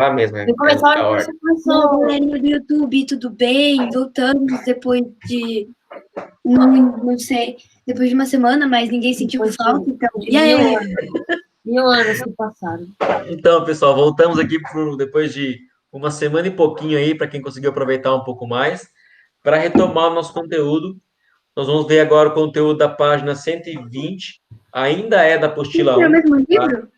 lá mesmo, Tem que começar a a ordem. Galerinha do YouTube, tudo bem? Voltamos depois de. Não sei, depois de uma semana, mas ninguém sentiu Depois falta, então. de E aí? 1.000 anos que passaram. Então, pessoal, voltamos aqui depois de uma semana e pouquinho aí, para quem conseguiu aproveitar um pouco mais, para retomar o nosso conteúdo. Nós vamos ver agora o conteúdo da página 120, ainda é da apostila É o 1. mesmo livro?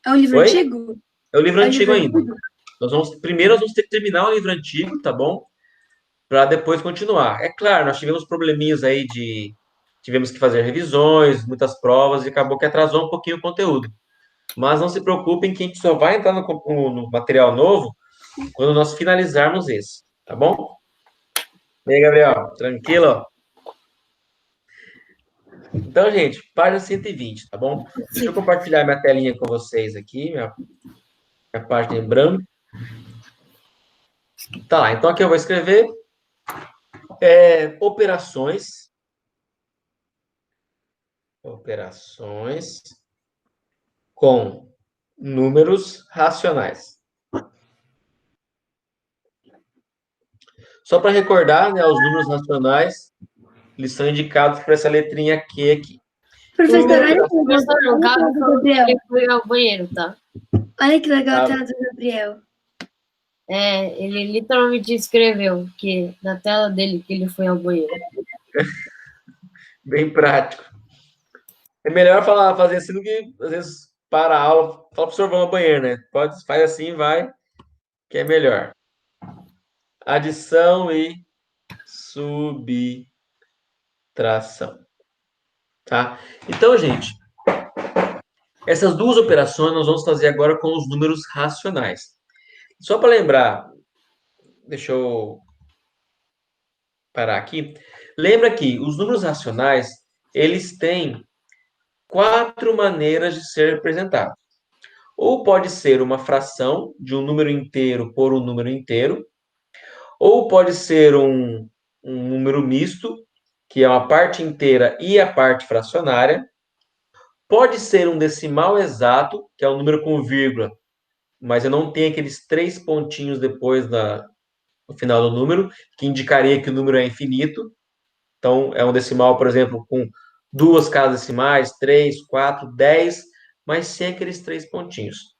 É um livro Oi? antigo? É o livro É um antigo livro ainda. antigo? Primeiro nós vamos ter que terminar o livro antigo, tá bom? Para depois continuar. É claro, nós tivemos probleminhas aí tivemos que fazer revisões, muitas provas, e acabou que atrasou um pouquinho o conteúdo. Mas não se preocupem que a gente só vai entrar no material novo quando nós finalizarmos esse, tá bom? E aí, Gabriel, tranquilo? Então, gente, página 120, tá bom? Deixa eu compartilhar minha telinha com vocês aqui, minha página em branco. Tá lá, então aqui eu vou escrever operações com números racionais. Só para recordar, né, os números racionais, eles são indicados por essa letrinha Q aqui. Professor, olha que Professor, no legal a caso, tela do Gabriel. ele foi ao banheiro, tá? Olha que legal a Tá. tela do Gabriel. Ele literalmente escreveu que na tela dele que ele foi ao banheiro. Bem prático. É melhor fazer assim do que, às vezes, para a aula, fala para o professor, vamos ao banheiro, né? Faz assim, vai, que é melhor. Adição e subtração. Tá? Então, gente, essas duas operações nós vamos fazer agora com os números racionais. Só para lembrar, deixa eu parar aqui. Lembra que os números racionais, eles têm 4 maneiras de ser representados. Ou pode ser uma fração de um número inteiro por um número inteiro, ou pode ser um número misto, que é uma parte inteira e a parte fracionária. Pode ser um decimal exato, que é um número com vírgula, mas eu não tenho aqueles 3 pontinhos depois no final do número, que indicaria que o número é infinito. Então, é um decimal, por exemplo, com 2 casas decimais, 3, 4, 10, mas sem aqueles 3 pontinhos.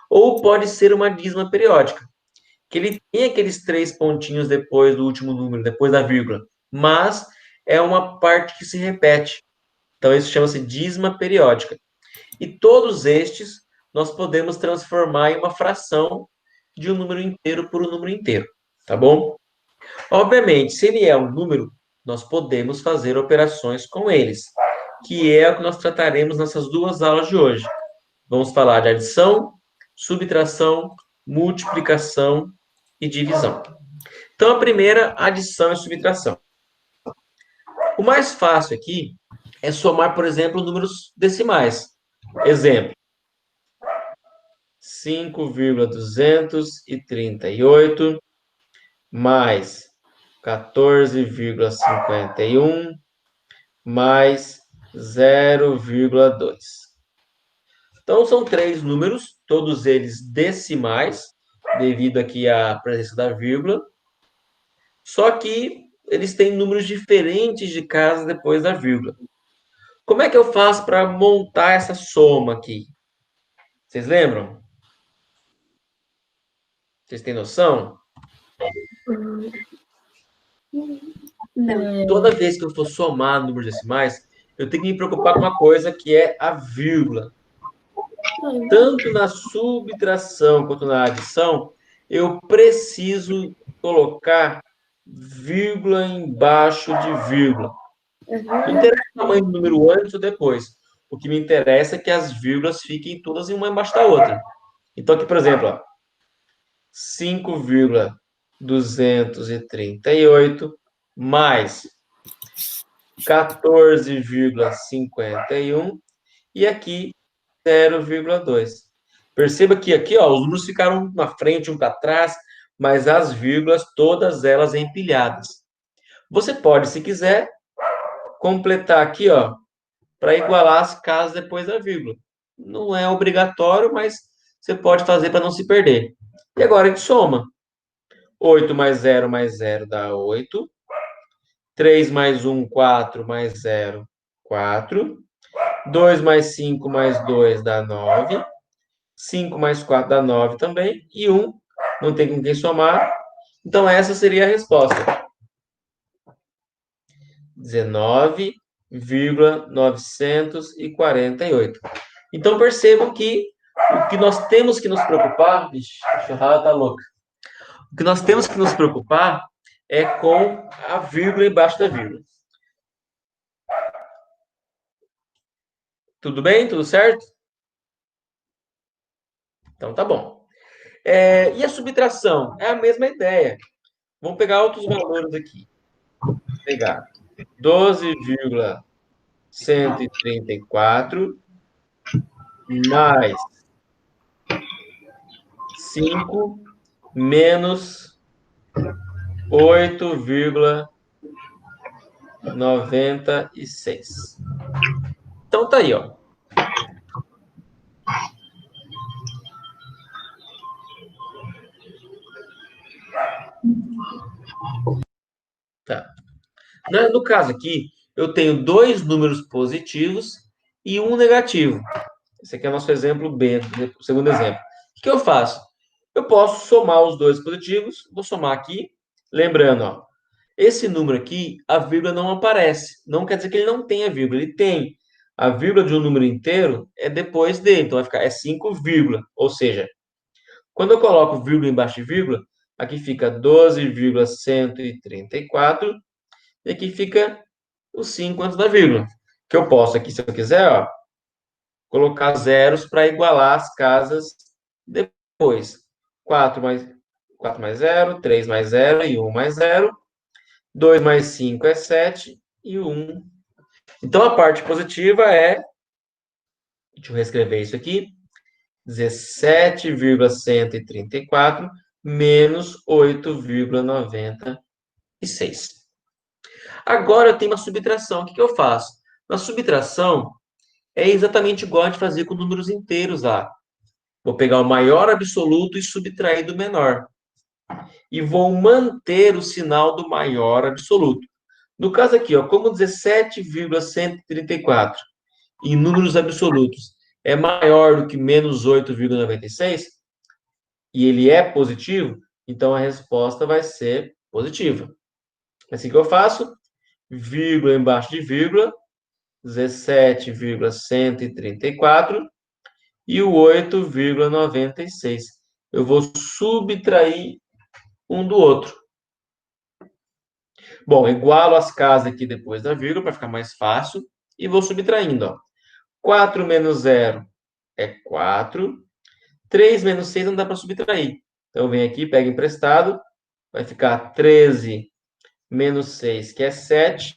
Ou pode ser uma dízima periódica, que ele tem aqueles 3 pontinhos depois do último número, depois da vírgula, mas é uma parte que se repete. Então, isso chama-se dízima periódica. E todos estes nós podemos transformar em uma fração de um número inteiro por um número inteiro, tá bom? Obviamente, se ele é um número, nós podemos fazer operações com eles, que é o que nós trataremos nessas duas aulas de hoje. Vamos falar de adição, subtração, multiplicação e divisão. Então, a primeira, adição e subtração. O mais fácil aqui é somar, por exemplo, números decimais. Exemplo, 5,238 mais 14,51 mais 0,2. Então, são 3 números, todos eles decimais, devido aqui à presença da vírgula. Só que eles têm números diferentes de casa depois da vírgula. Como é que eu faço para montar essa soma aqui? Vocês lembram? Vocês têm noção? Não. Toda vez que eu for somar números decimais, eu tenho que me preocupar com uma coisa que é a vírgula. Tanto na subtração quanto na adição, eu preciso colocar vírgula embaixo de vírgula. Não interessa o tamanho do número antes ou depois. O que me interessa é que as vírgulas fiquem todas uma embaixo da outra. Então, aqui, por exemplo, 5,238 mais 14,51 e aqui 0,2. Perceba que aqui, ó, os números ficaram um na frente, um para trás, mas as vírgulas, todas elas empilhadas. Você pode, se quiser, completar aqui, ó, para igualar as casas depois da vírgula. Não é obrigatório, mas você pode fazer para não se perder. E agora a gente soma. 8 mais 0 dá 8. 3 mais 1, 4 mais 0, 4. 2 mais 5 mais 2 dá 9. 5 mais 4 dá 9 também. E 1 não tem com quem somar. Então, essa seria a resposta. 19,948. Então, percebam que o que nós temos que nos preocupar... Vixe, a churrada tá louca. O que nós temos que nos preocupar é com a vírgula embaixo da vírgula. Tudo bem? Tudo certo? Então, tá bom. E a subtração? É a mesma ideia. Vamos pegar outros valores aqui. Vou pegar 12,134 mais 5 menos 8,96. Então, tá aí, ó. Tá. No caso aqui, eu tenho dois números positivos e um negativo. Esse aqui é o nosso exemplo B, o segundo exemplo. O que eu faço? Eu posso somar os dois positivos, vou somar aqui, lembrando, ó, esse número aqui, a vírgula não aparece. Não quer dizer que ele não tenha vírgula, ele tem. A vírgula de um número inteiro é depois dele, então vai ficar 5, vírgula. Ou seja, quando eu coloco vírgula embaixo de vírgula, aqui fica 12,134 e aqui fica o 5 antes da vírgula. Que eu posso aqui, se eu quiser, ó, colocar zeros para igualar as casas depois. 4 mais 0, 3 mais 0 e 1 mais 0. 2 mais 5 é 7 e 1. Então, a parte positiva é, deixa eu reescrever isso aqui, 17,134 menos 8,96. Agora eu tenho uma subtração. O que eu faço? Na subtração, é exatamente igual a gente fazia com números inteiros lá. Vou pegar o maior absoluto e subtrair do menor. E vou manter o sinal do maior absoluto. No caso aqui, ó, como 17,134 em números absolutos é maior do que menos 8,96, e ele é positivo, então a resposta vai ser positiva. Assim que eu faço, vírgula embaixo de vírgula, 17,134 e o 8,96. Eu vou subtrair um do outro. Bom, igualo as casas aqui depois da vírgula para ficar mais fácil e vou subtraindo, ó. 4 menos 0 é 4. 3 menos 6 não dá para subtrair. Então, vem aqui, pega emprestado. Vai ficar 13 menos 6, que é 7.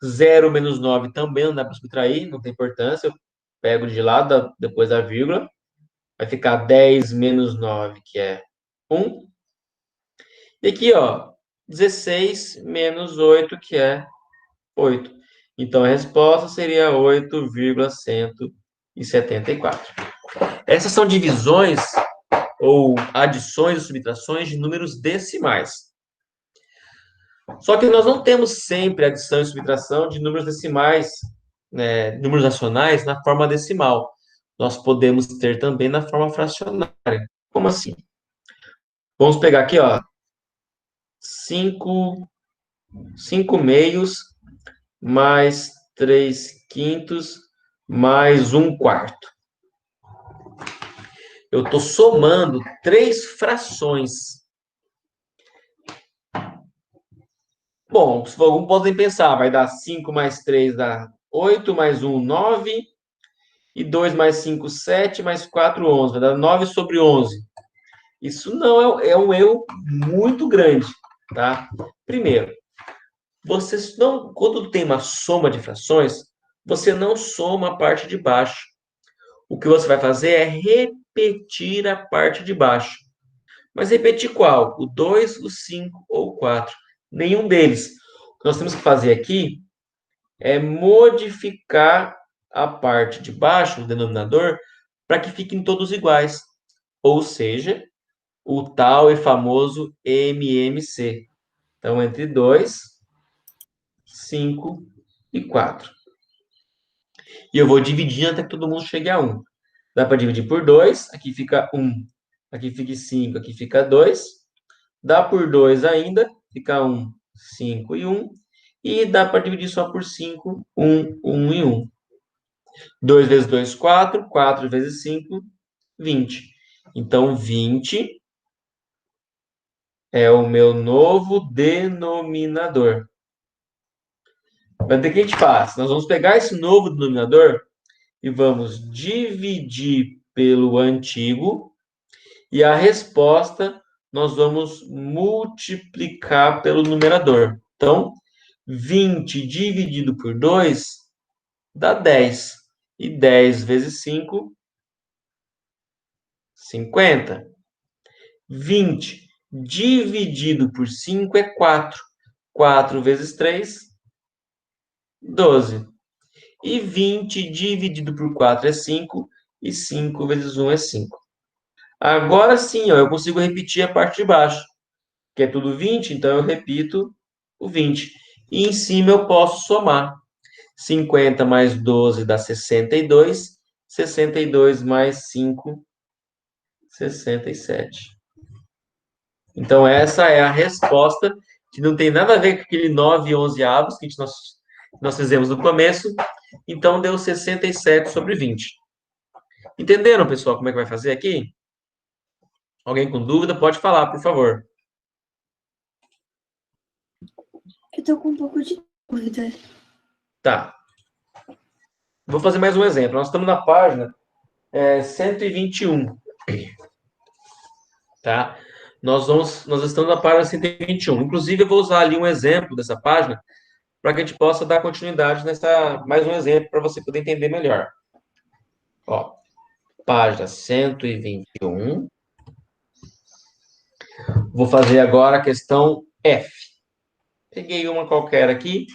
0 menos 9 também não dá para subtrair, não tem importância. Eu pego de lado, depois da vírgula. Vai ficar 10 menos 9, que é 1. E aqui, ó, 16 menos 8, que é 8. Então, a resposta seria 8,174. Essas são divisões ou adições e subtrações de números decimais. Só que nós não temos sempre adição e subtração de números decimais, né, números racionais na forma decimal. Nós podemos ter também na forma fracionária. Como assim? Vamos pegar aqui, ó, 5 meios mais 3 quintos mais 1 quarto. Eu estou somando 3 frações. Bom, alguns podem pensar, vai dar 5 mais 3 dá 8, mais 1, 9, e 2 mais 5, 7, mais 4, 11. Vai dar 9 sobre 11. Isso não é um erro muito grande, tá? Primeiro, vocês não, quando tem uma soma de frações, você não soma a parte de baixo. O que você vai fazer é repetir a parte de baixo. Mas repetir qual? O 2, o 5 ou o 4? Nenhum deles. O que nós temos que fazer aqui é modificar a parte de baixo, o denominador, para que fiquem todos iguais. ou seja, o tal e famoso MMC. Então, entre 2, 5 e 4. E eu vou dividindo até que todo mundo chegue a 1. Dá para dividir por 2, aqui fica 1, aqui fica 5, aqui fica 2. Dá por 2 ainda, fica 1, 5 e 1. E dá para dividir só por 5, 1, 1 e 1. 2 vezes 2, 4. 4 vezes 5, 20. Então, 20 é o meu novo denominador. Mas o que a gente faz? Nós vamos pegar esse novo denominador e vamos dividir pelo antigo, e a resposta nós vamos multiplicar pelo numerador. Então, 20 dividido por 2 dá 10. E 10 vezes 5, 50. 20 dividido por 5 é 4. 4 vezes 3, 12. E 20 dividido por 4 é 5. E 5 vezes 1 é 5. Agora sim, ó, eu consigo repetir a parte de baixo, que é tudo 20, então eu repito o 20. E em cima eu posso somar. 50 mais 12 dá 62. 62 mais 5, 67. Então, essa é a resposta, que não tem nada a ver com aquele 9 e 11 avos que nós fizemos no começo. Então, deu 67 sobre 20. Entenderam, pessoal, como é que vai fazer aqui? Alguém com dúvida, pode falar, por favor. Eu tô com um pouco de dúvida. Tá. Vou fazer mais um exemplo. Nós estamos na página 121. Tá? Nós estamos na página 121. Inclusive, eu vou usar ali um exemplo dessa página para que a gente possa dar continuidade mais um exemplo para você poder entender melhor. Ó, página 121. Vou fazer agora a questão F. Peguei uma qualquer aqui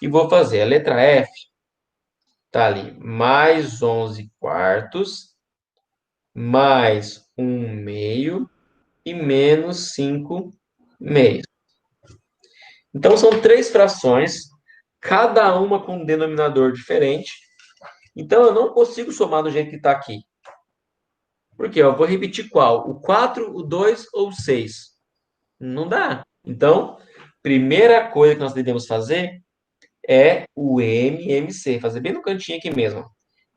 e vou fazer. A letra F está ali, mais 11 quartos, mais 1 meio e menos 5 meios. Então, são 3 frações, cada uma com um denominador diferente. Então, eu não consigo somar do jeito que está aqui. Por quê? Eu vou repetir qual? O 4, o 2 ou o 6? Não dá. Então, primeira coisa que nós devemos fazer é o MMC. Fazer bem no cantinho aqui mesmo.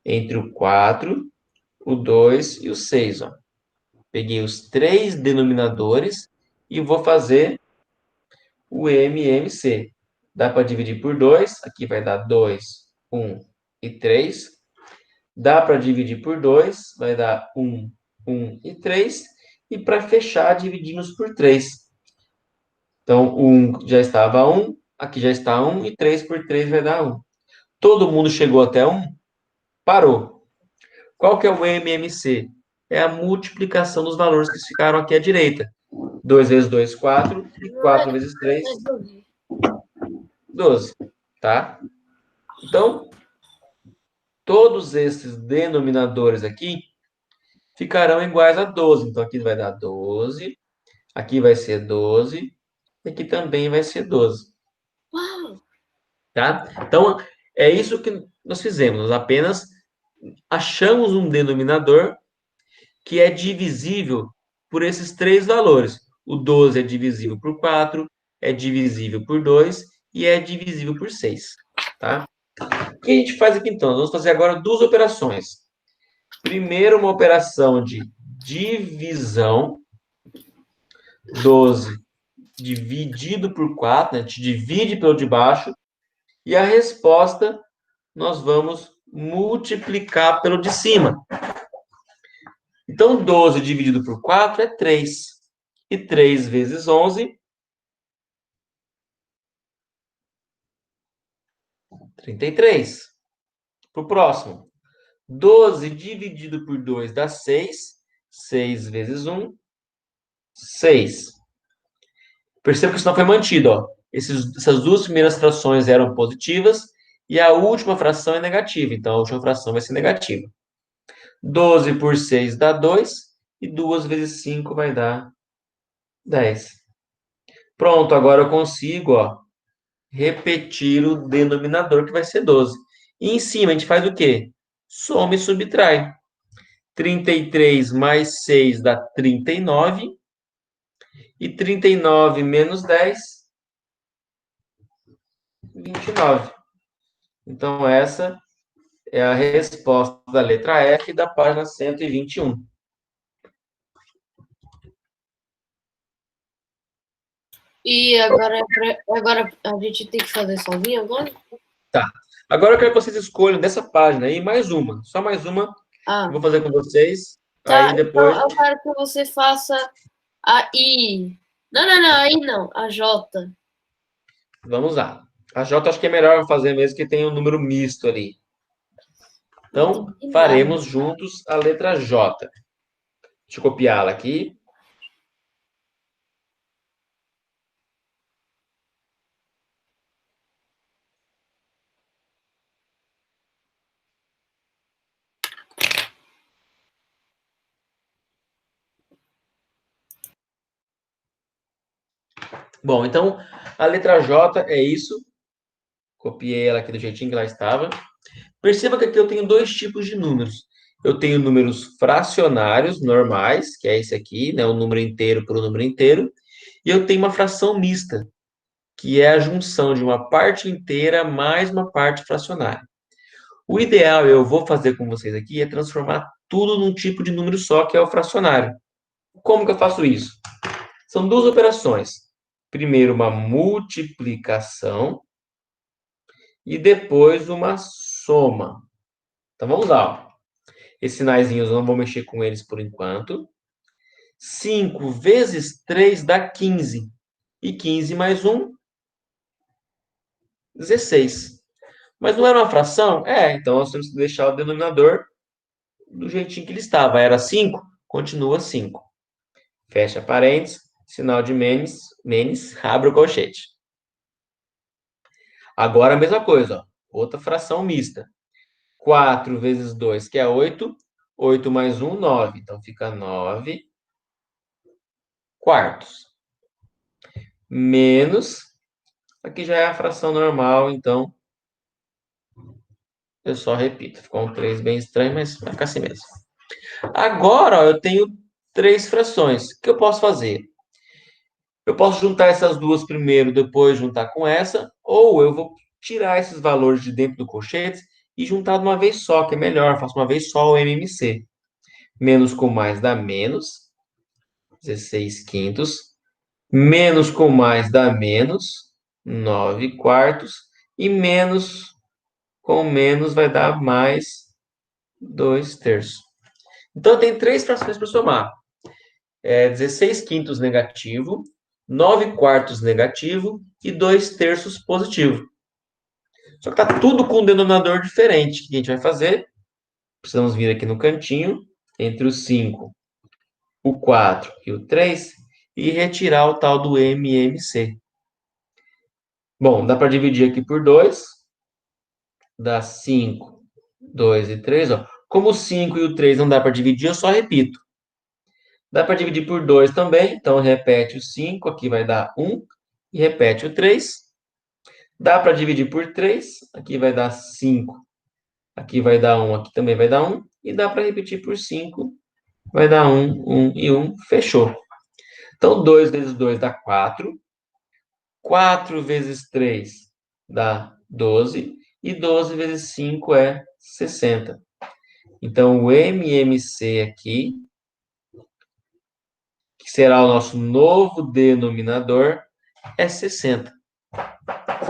Entre o 4, o 2 e o 6. Ó. Peguei os 3 denominadores e vou fazer o MMC. Dá para dividir por 2. Aqui vai dar 2, 1 e 3. Dá para dividir por 2. Vai dar 1, 1 e 3. E para fechar, dividimos por 3. Então, 1 já estava 1. Aqui já está 1. E 3 por 3 vai dar 1. Todo mundo chegou até 1? Parou. Qual que é o MMC? É a multiplicação dos valores que ficaram aqui à direita. 2 vezes 2, 4. E 4 vezes 3, 12. Tá? Então, todos esses denominadores aqui ficarão iguais a 12. Então, aqui vai dar 12. Aqui vai ser 12. E aqui também vai ser 12. Tá? Então, é isso que nós fizemos. Nós apenas achamos um denominador que é divisível por esses 3 valores. O 12 é divisível por 4, é divisível por 2 e é divisível por 6. Tá? O que a gente faz aqui, então? Nós vamos fazer agora 2 operações. Primeiro, uma operação de divisão. 12 dividido por 4, né? A gente divide pelo de baixo. E a resposta nós vamos multiplicar pelo de cima. Então, 12 dividido por 4 é 3. E 3 vezes 11, 33. Para o próximo. 12 dividido por 2 dá 6. 6 vezes 1, 6. Perceba que isso não foi mantido. Ó. Essas 2 primeiras frações eram positivas e a última fração é negativa. Então, a última fração vai ser negativa. 12 por 6 dá 2 e 2 vezes 5 vai dar 10. Pronto, agora eu consigo, ó, repetir o denominador, que vai ser 12. E em cima a gente faz o quê? Soma e subtrai. 33 mais 6 dá 39. E 39 menos 10, 29. Então, essa é a resposta da letra F da página 121. E agora a gente tem que fazer sozinho agora? Tá. Agora eu quero que vocês escolham dessa página aí mais uma. Só mais uma. Ah, Eu vou fazer com vocês. tá. Aí depois. Então eu quero que você faça a I. Não, a I não, a J. Vamos lá. A J acho que é melhor fazer mesmo, que tem um número misto ali. Não Então, entendi nada. faremos juntos a letra J. Deixa eu copiá-la aqui. Bom, então a letra J é isso. Copiei ela aqui do jeitinho que ela estava. Perceba que aqui eu tenho dois tipos de números. Eu tenho números fracionários normais, que é esse aqui, né, o número inteiro por um número inteiro, e eu tenho uma fração mista, que é a junção de uma parte inteira mais uma parte fracionária. O ideal, eu vou fazer com vocês aqui, é transformar tudo num tipo de número só, que é o fracionário. Como que eu faço isso? São duas operações. Primeiro, uma multiplicação e depois uma soma. Então, vamos lá. Ó. Esses sinaizinhos eu não vou mexer com eles por enquanto. 5 vezes 3 dá 15. E 15 mais 1, 16. Mas não era uma fração? É, então nós temos que deixar o denominador do jeitinho que ele estava. Era 5, continua 5. Fecha parênteses, sinal de menos, abre o colchete. Agora a mesma coisa, ó. Outra fração mista. 4 vezes 2, que é 8. 8 mais 1, 9. Então fica 9 quartos. Menos, aqui já é a fração normal, então eu só repito. Ficou um 3 bem estranho, mas vai ficar assim mesmo. Agora, ó, eu tenho três frações. O que eu posso fazer? Eu posso juntar essas duas primeiro, depois juntar com essa, ou eu vou tirar esses valores de dentro do colchete e juntar de uma vez só, que é melhor. Faço uma vez só o MMC. Menos com mais dá menos, 16 quintos. Menos com mais dá menos, 9 quartos. E menos com menos vai dar mais 2 terços. Então, tem três frações para somar. 16 quintos negativo, 9 quartos negativo e 2 terços positivo. Só que está tudo com um denominador diferente. O que a gente vai fazer? Precisamos vir aqui no cantinho, entre o 5, o 4 e o 3, e retirar o tal do MMC. Bom, dá para dividir aqui por 2. Dá 5, 2 e 3. Ó. Como o 5 e o 3 não dá para dividir, eu só repito. Dá para dividir por 2 também, então repete o 5, aqui vai dar 1, e repete o 3. Dá para dividir por 3, aqui vai dar 5, aqui vai dar 1, aqui também vai dar 1, e dá para repetir por 5, vai dar 1, 1 e 1, fechou. Então, 2 vezes 2 dá 4, 4 vezes 3 dá 12, e 12 vezes 5 é 60. Então, o MMC aqui, que será o nosso novo denominador, é 60.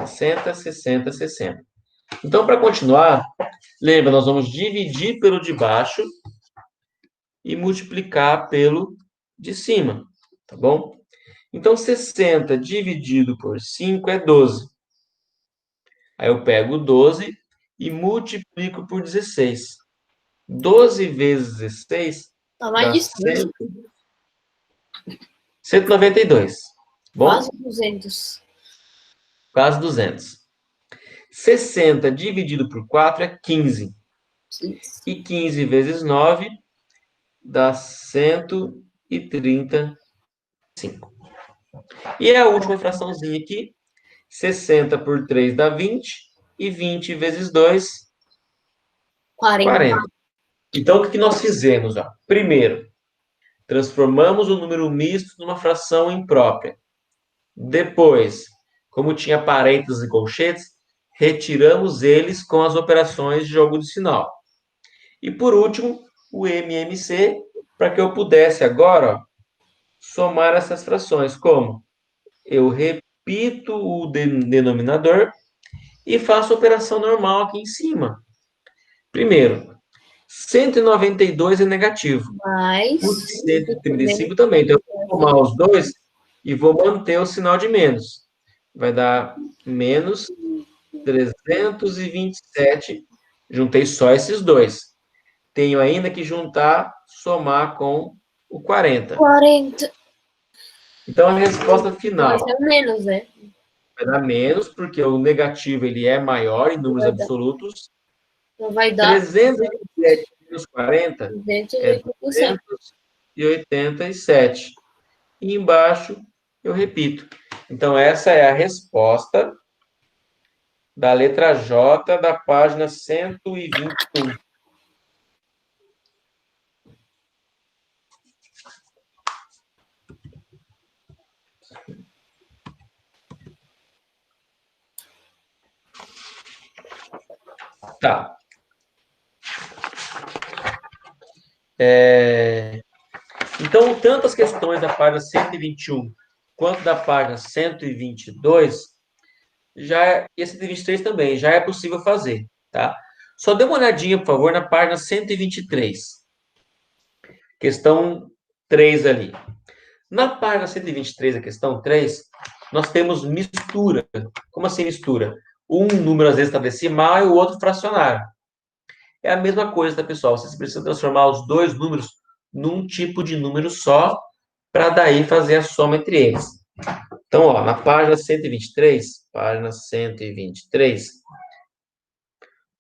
60, 60, 60. Então, para continuar, lembra, nós vamos dividir pelo de baixo e multiplicar pelo de cima, tá bom? Então, 60 dividido por 5 é 12. Aí eu pego 12 e multiplico por 16. 12 vezes 16 Tá mais dá distante. 192. Bom? Quase 200. Quase 200. 60 dividido por 4 é 15. E 15 vezes 9 dá 135. E a última fraçãozinha aqui, 60 por 3 dá 20, e 20 vezes 2, 40. Então, o que nós fizemos? Ó? Primeiro, transformamos o número misto numa fração imprópria. Depois, como tinha parênteses e colchetes, retiramos eles com as operações de jogo de sinal. E por último, o MMC, para que eu pudesse agora somar essas frações. Como? Eu repito o denominador e faço a operação normal aqui em cima. Primeiro, 192 é negativo. Mais. O 135 também. Então, eu vou somar os dois e vou manter o sinal de menos. Vai dar menos 327. Juntei só esses dois. Tenho ainda que juntar, somar com o 40. 40. Então, a resposta final Vai ser menos, né? vai dar menos, porque o negativo ele é maior em números absolutos. Então vai dar 327 menos 40 é 287. 287. E embaixo, eu repito. Então, essa é a resposta da letra J da página 121. Tá. Então, tanto as questões da página 121 quanto da página 122, e a 123 também, já é possível fazer, tá? Só dê uma olhadinha, por favor, na página 123. Questão 3 ali. Na página 123, a questão 3, nós temos mistura. Como assim mistura? Um número às vezes está decimal e o outro fracionário. É a mesma coisa, tá, pessoal? Vocês precisam transformar os dois números num tipo de número só, para daí fazer a soma entre eles. Então, ó, na página 123,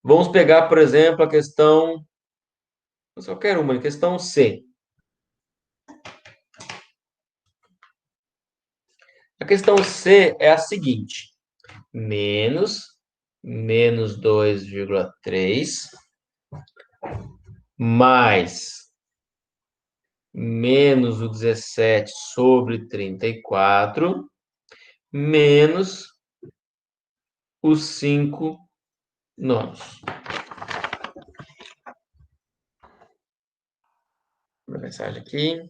vamos pegar, por exemplo, a questão, qualquer uma, a questão C. A questão C é a seguinte: menos 2,3 mais menos o 17 sobre 34 menos os 5 nonos. Uma mensagem aqui.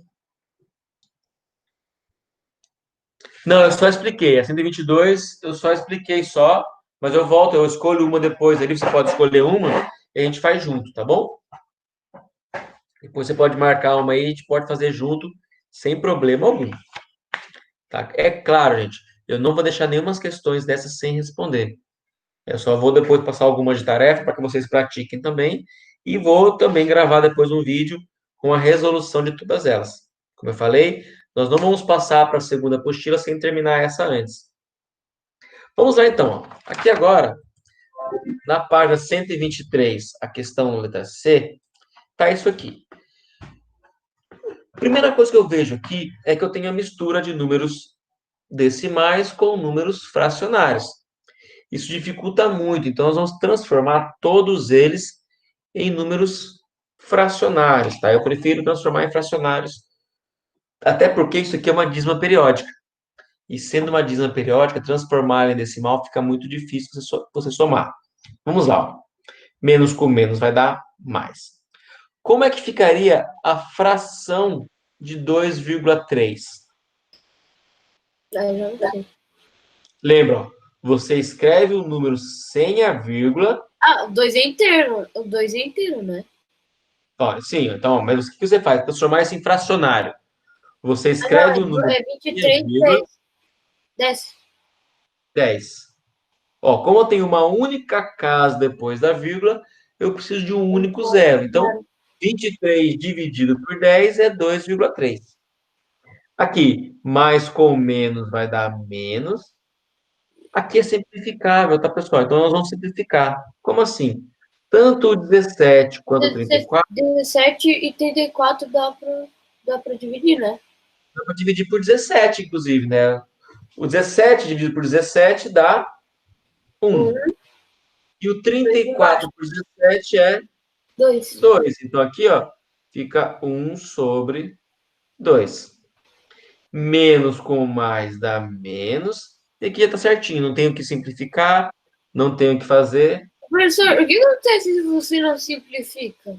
Não, eu só expliquei. A 122 eu só expliquei só, mas eu volto, eu escolho uma depois ali, você pode escolher uma e a gente faz junto, tá bom? Depois você pode marcar uma aí, a gente pode fazer junto, sem problema algum. Tá? É claro, gente, eu não vou deixar nenhuma questões dessas sem responder. Eu só vou depois passar algumas de tarefa para que vocês pratiquem também. E vou também gravar depois um vídeo com a resolução de todas elas. Como eu falei, nós não vamos passar para a segunda apostila sem terminar essa antes. Vamos lá, então. Aqui agora, na página 123, a questão letra C, tá isso aqui. Primeira coisa que eu vejo aqui é que eu tenho a mistura de números decimais com números fracionários. Isso dificulta muito, então nós vamos transformar todos eles em números fracionários, tá? Eu prefiro transformar em fracionários, até porque isso aqui é uma dízima periódica. E sendo uma dízima periódica, transformar em decimal fica muito difícil você somar. Vamos lá. Ó. Menos com menos vai dar mais. Como é que ficaria a fração de 2,3? Lembra, ó, você escreve o número sem a vírgula. Ah, o 2 é inteiro. O 2 é inteiro, né? Ó, sim, então, mas o que você faz? Transformar isso em fracionário. Você escreve o número É 23, 10. 10. 10. Ó, como eu tenho uma única casa depois da vírgula, eu preciso de um único zero. Então, 23 dividido por 10 é 2,3. Aqui, mais com menos vai dar menos. Aqui é simplificável, tá, pessoal? Então, nós vamos simplificar. Como assim? tanto o 17 quanto o 34, 17 e 34 dá pra dividir, né? dá para dividir por 17, inclusive, né? O 17 dividido por 17 dá 1. E o 34 por 17 é 2. 2. Então, aqui, ó, fica 1 sobre 2. Menos com mais dá menos. E aqui já tá certinho. Não tenho que simplificar, não tenho que fazer. Professor, o que acontece se você não simplifica?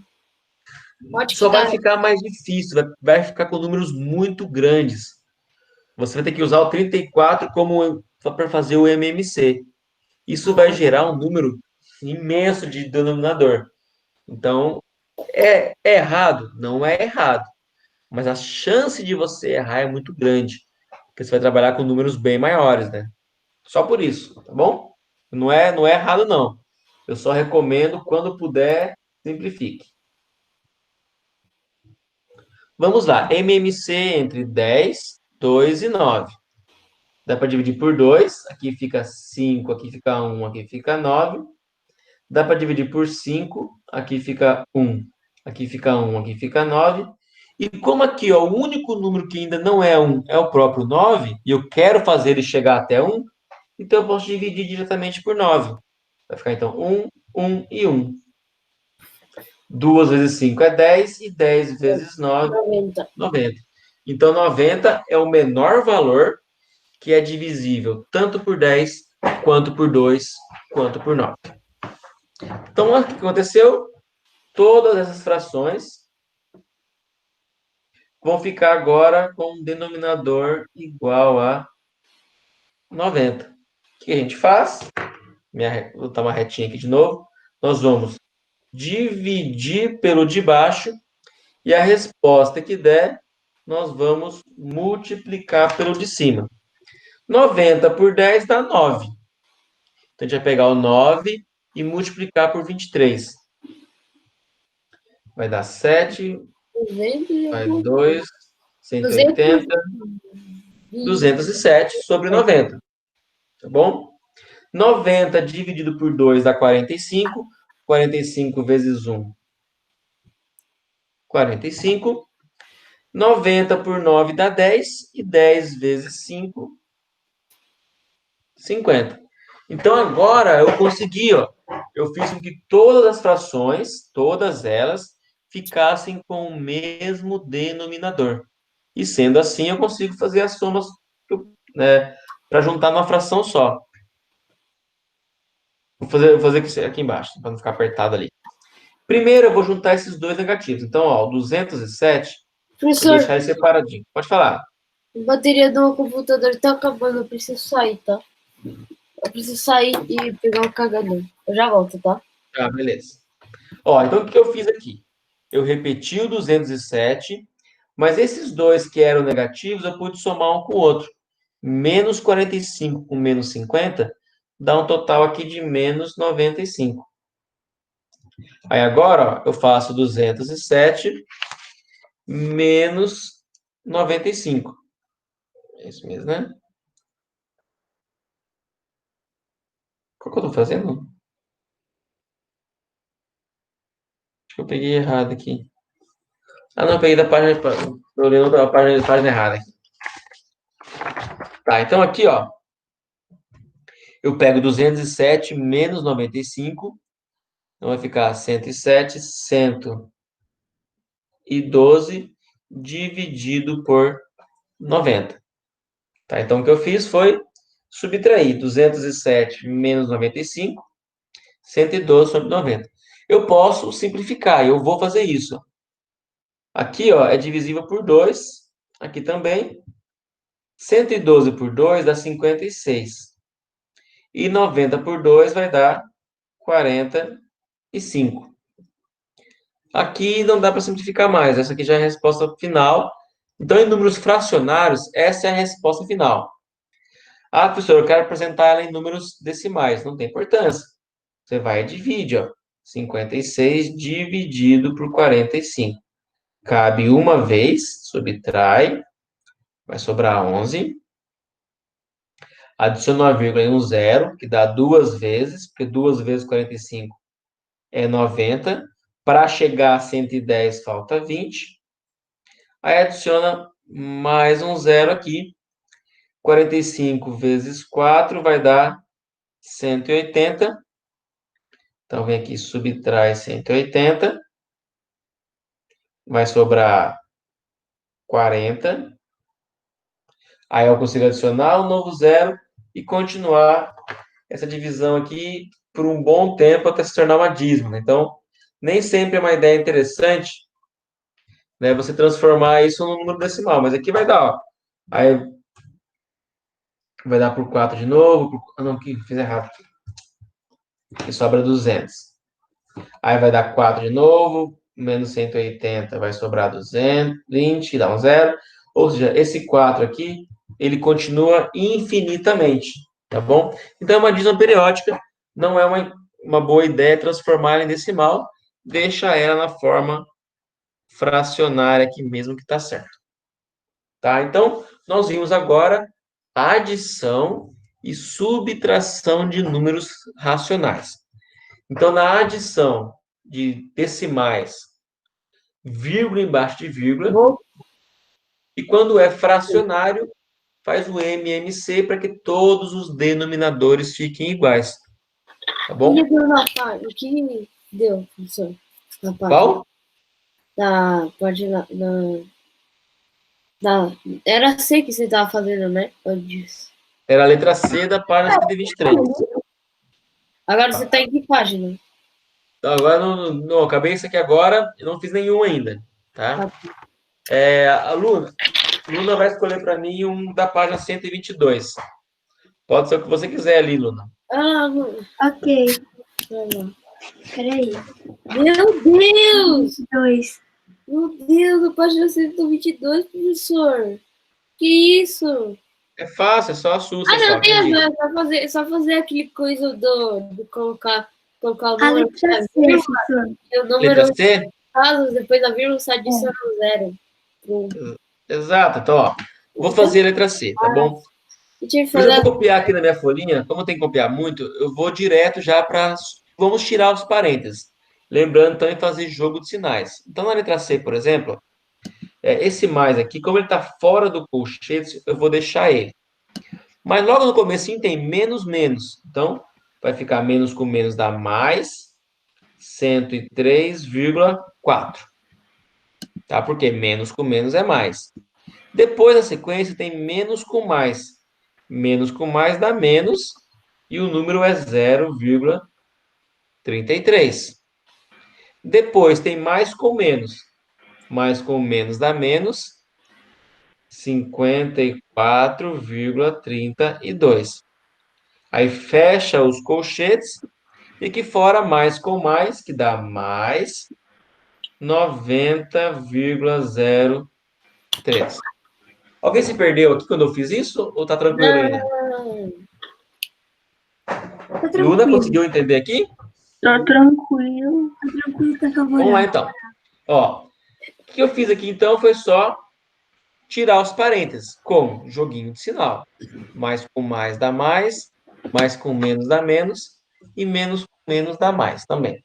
Pode que Só vai dá. ficar mais difícil, vai ficar com números muito grandes. Você vai ter que usar o 34 como para fazer o MMC. Isso vai gerar um número imenso de denominador. Então, é errado? Não é errado. Mas a chance de você errar é muito grande. Porque você vai trabalhar com números bem maiores, né? Só por isso, tá bom? Não é errado, não. Eu só recomendo, quando puder, simplifique. Vamos lá. MMC entre 10, 2 e 9. Dá para dividir por 2. Aqui fica 5, aqui fica 1, aqui fica 9. Dá para dividir por 5. Aqui fica 1, aqui fica 1, aqui fica 9. E como aqui, ó, o único número que ainda não é 1 é o próprio 9, e eu quero fazer ele chegar até 1, então eu posso dividir diretamente por 9. Vai ficar, então, 1, 1 e 1. 2 vezes 5 é 10, e 10 vezes 9, 90. 90. Então, 90 é o menor valor que é divisível tanto por 10, quanto por 2, quanto por 9. Então, olha o que aconteceu. Todas essas frações vão ficar agora com um denominador igual a 90. O que a gente faz? Vou botar uma retinha aqui de novo. Nós vamos dividir pelo de baixo, e a resposta que der, nós vamos multiplicar pelo de cima. 90 por 10 dá 9. Então, a gente vai pegar o 9 e multiplicar por 23. Vai dar 7, 200 vai 2, 200 180, 207 sobre 90. Tá bom? 90 dividido por 2 dá 45. 45 vezes 1, 45. 90 por 9 dá 10. E 10 vezes 5, 50. Então, agora eu consegui, ó. Eu fiz com que todas as frações, todas elas, ficassem com o mesmo denominador. E sendo assim, eu consigo fazer as somas, né, para juntar numa fração só. Vou fazer aqui embaixo, para não ficar apertado ali. Primeiro, eu vou juntar esses dois negativos. Então, ó, o 207, vou Professor, deixar ele separadinho. Pode falar. a bateria do meu computador tá acabando, eu preciso sair, tá? Eu preciso sair e pegar o carregador. Eu já volto, tá? Ah, beleza. Ó, então o que eu fiz aqui? Eu repeti o 207, mas esses dois que eram negativos, eu pude somar um com o outro. Menos 45 com menos 50 dá um total aqui de menos 95. Aí agora, ó, eu faço 207 menos 95. É isso mesmo, né? Qual que eu tô fazendo? Acho que eu peguei errado aqui. Ah, não, eu peguei da página. Tô olhando a página errada aqui. Tá, então aqui, ó. Eu pego 207 menos 95. Então vai ficar 107, 112 dividido por 90. Tá, então o que eu fiz foi subtrair 207 menos 95, 112 sobre 90. Eu posso simplificar, eu vou fazer isso. Aqui, ó, é divisível por 2, aqui também. 112 por 2 dá 56. E 90 por 2 vai dar 45. Aqui não dá para simplificar mais, essa aqui já é a resposta final. Então, em números fracionários, essa é a resposta final. Ah, professor, eu quero apresentar ela em números decimais. Não tem importância. Você vai e divide, ó. 56 dividido por 45. Cabe uma vez, subtrai, vai sobrar 11. Adiciona uma vírgula e um zero, que dá duas vezes, porque 2 vezes 45 é 90. Para chegar a 110, falta 20. Aí adiciona mais um zero aqui. 45 vezes 4 vai dar 180. Então, vem aqui, subtrai 180. Vai sobrar 40. Aí eu consigo adicionar um novo zero e continuar essa divisão aqui por um bom tempo até se tornar uma dízima. Então, nem sempre é uma ideia interessante, né, você transformar isso num número decimal. Mas aqui vai dar, ó. Aí vai dar por 4 de novo. Não, aqui, fiz errado. Aqui sobra 200. Aí vai dar 4 de novo, menos 180 vai sobrar 220, dá um zero. Ou seja, esse 4 aqui, ele continua infinitamente, tá bom? Então, é uma dízima periódica, não é uma boa ideia transformar ela em decimal, deixa ela na forma fracionária aqui mesmo que está certo. Tá? Então, nós vimos agora a adição e subtração de números racionais. Então, na adição de decimais, vírgula embaixo de vírgula, e quando é fracionário, faz o MMC para que todos os denominadores fiquem iguais. Tá bom? O que deu, professor? Na parte Qual? da parte era C que você estava fazendo, né? Eu disse. Era a letra C da página 123. Agora você está em que página? Então, agora, não, acabei isso aqui agora, eu não fiz nenhum ainda, tá? A Luna vai escolher para mim um da página 122. Pode ser o que você quiser ali, Luna. Ok. Peraí. Meu Deus! 2. Meu Deus, a página 122, professor. Que isso? É fácil, é só assusta. Não, é só fazer aquele coisa de colocar o A número. letra C, professor. E o número Letra C? casos, depois da vírgula, você adiciona um zero. Exato. Então, ó, vou fazer a letra C, tá bom? Eu já vou copiar aqui na minha folhinha. Como tem que copiar muito, eu vou direto já para... Vamos tirar os parênteses. Lembrando também fazer jogo de sinais. Então, na letra C, por exemplo, esse mais aqui, como ele está fora do colchete, eu vou deixar ele. Mas logo no comecinho tem menos, menos. Então, vai ficar menos com menos dá mais 103,4. Tá? Porque menos com menos é mais. Depois da sequência tem menos com mais. Menos com mais dá menos. E o número é 0,33. Depois tem mais com menos. Mais com menos dá menos 54,32. Aí fecha os colchetes e aqui fora mais com mais, que dá mais 90,03. Alguém se perdeu aqui quando eu fiz isso ou tá tranquilo ainda? Tá Luna, tranquilo. conseguiu entender aqui? Tá tranquilo. Tá tranquilo, tá acabando. Vamos lá então. Ó, o que eu fiz aqui então foi só tirar os parênteses, como joguinho de sinal. Mais com mais dá mais com menos dá menos, e menos com menos dá mais também.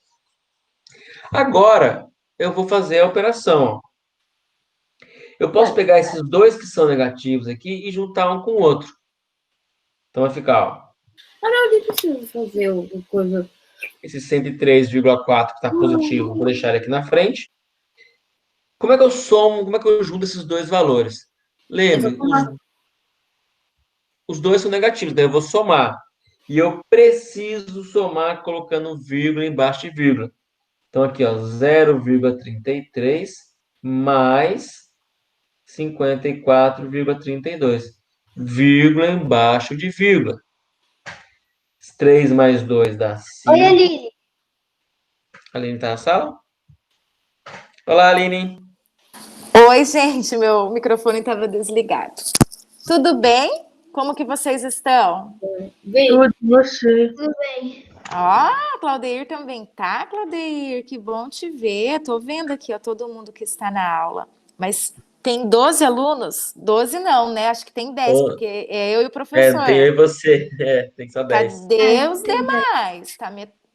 Agora, eu vou fazer a operação. Ó. Eu posso pegar esses dois que são negativos aqui e juntar um com o outro. Então, vai ficar, ó. Não, nem preciso fazer o coisa. Esse 103,4 que está positivo, vou deixar ele aqui na frente. Como é que eu somo, como é que eu junto esses dois valores? Lembre, os dois são negativos, daí eu vou somar. E eu preciso somar colocando vírgula embaixo de vírgula. Então, aqui, ó, 0,33 mais 54,32. Vírgula embaixo de vírgula. 3 mais 2 dá 5. Oi, Aline. Aline está na sala? Olá, Aline. Oi, gente, meu microfone estava desligado. Tudo bem? Como que vocês estão? Bem, Tudo, você. Ó, Claudeir também tá, Claudeir? Que bom te ver. Tô vendo aqui, ó, todo mundo que está na aula. Mas tem 12 alunos? 12 não, né? Acho que tem 10, porque é eu e o professor. Tem eu e você. Tem só 10. Cadê os demais?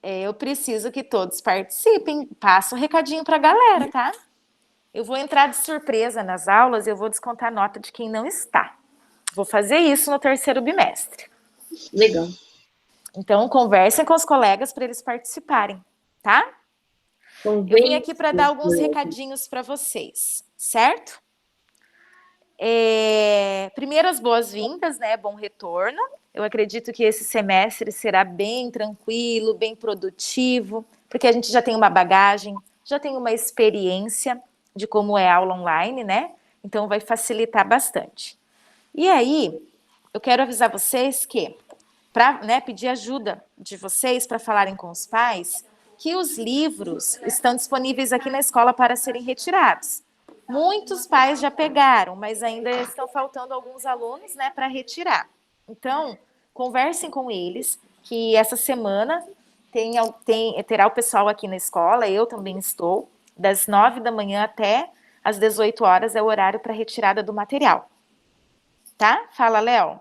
Eu preciso que todos participem. Passa um recadinho para a galera, tá? Eu vou entrar de surpresa nas aulas e eu vou descontar a nota de quem não está. Vou fazer isso no terceiro bimestre. Legal. Então, conversem com os colegas para eles participarem, tá? Eu vim aqui para dar alguns recadinhos para vocês, certo? Primeiro, as boas-vindas, né? Bom retorno. Eu acredito que esse semestre será bem tranquilo, bem produtivo, porque a gente já tem uma bagagem, já tem uma experiência de como é a aula online, né? Então, vai facilitar bastante. E aí, eu quero avisar vocês que, para, né, pedir ajuda de vocês para falarem com os pais, que os livros estão disponíveis aqui na escola para serem retirados. Muitos pais já pegaram, mas ainda estão faltando alguns alunos, né, para retirar. Então, conversem com eles, que essa semana terá o pessoal aqui na escola, eu também estou, das 9 da manhã até às 18 horas é o horário para retirada do material. Tá? Fala, Léo.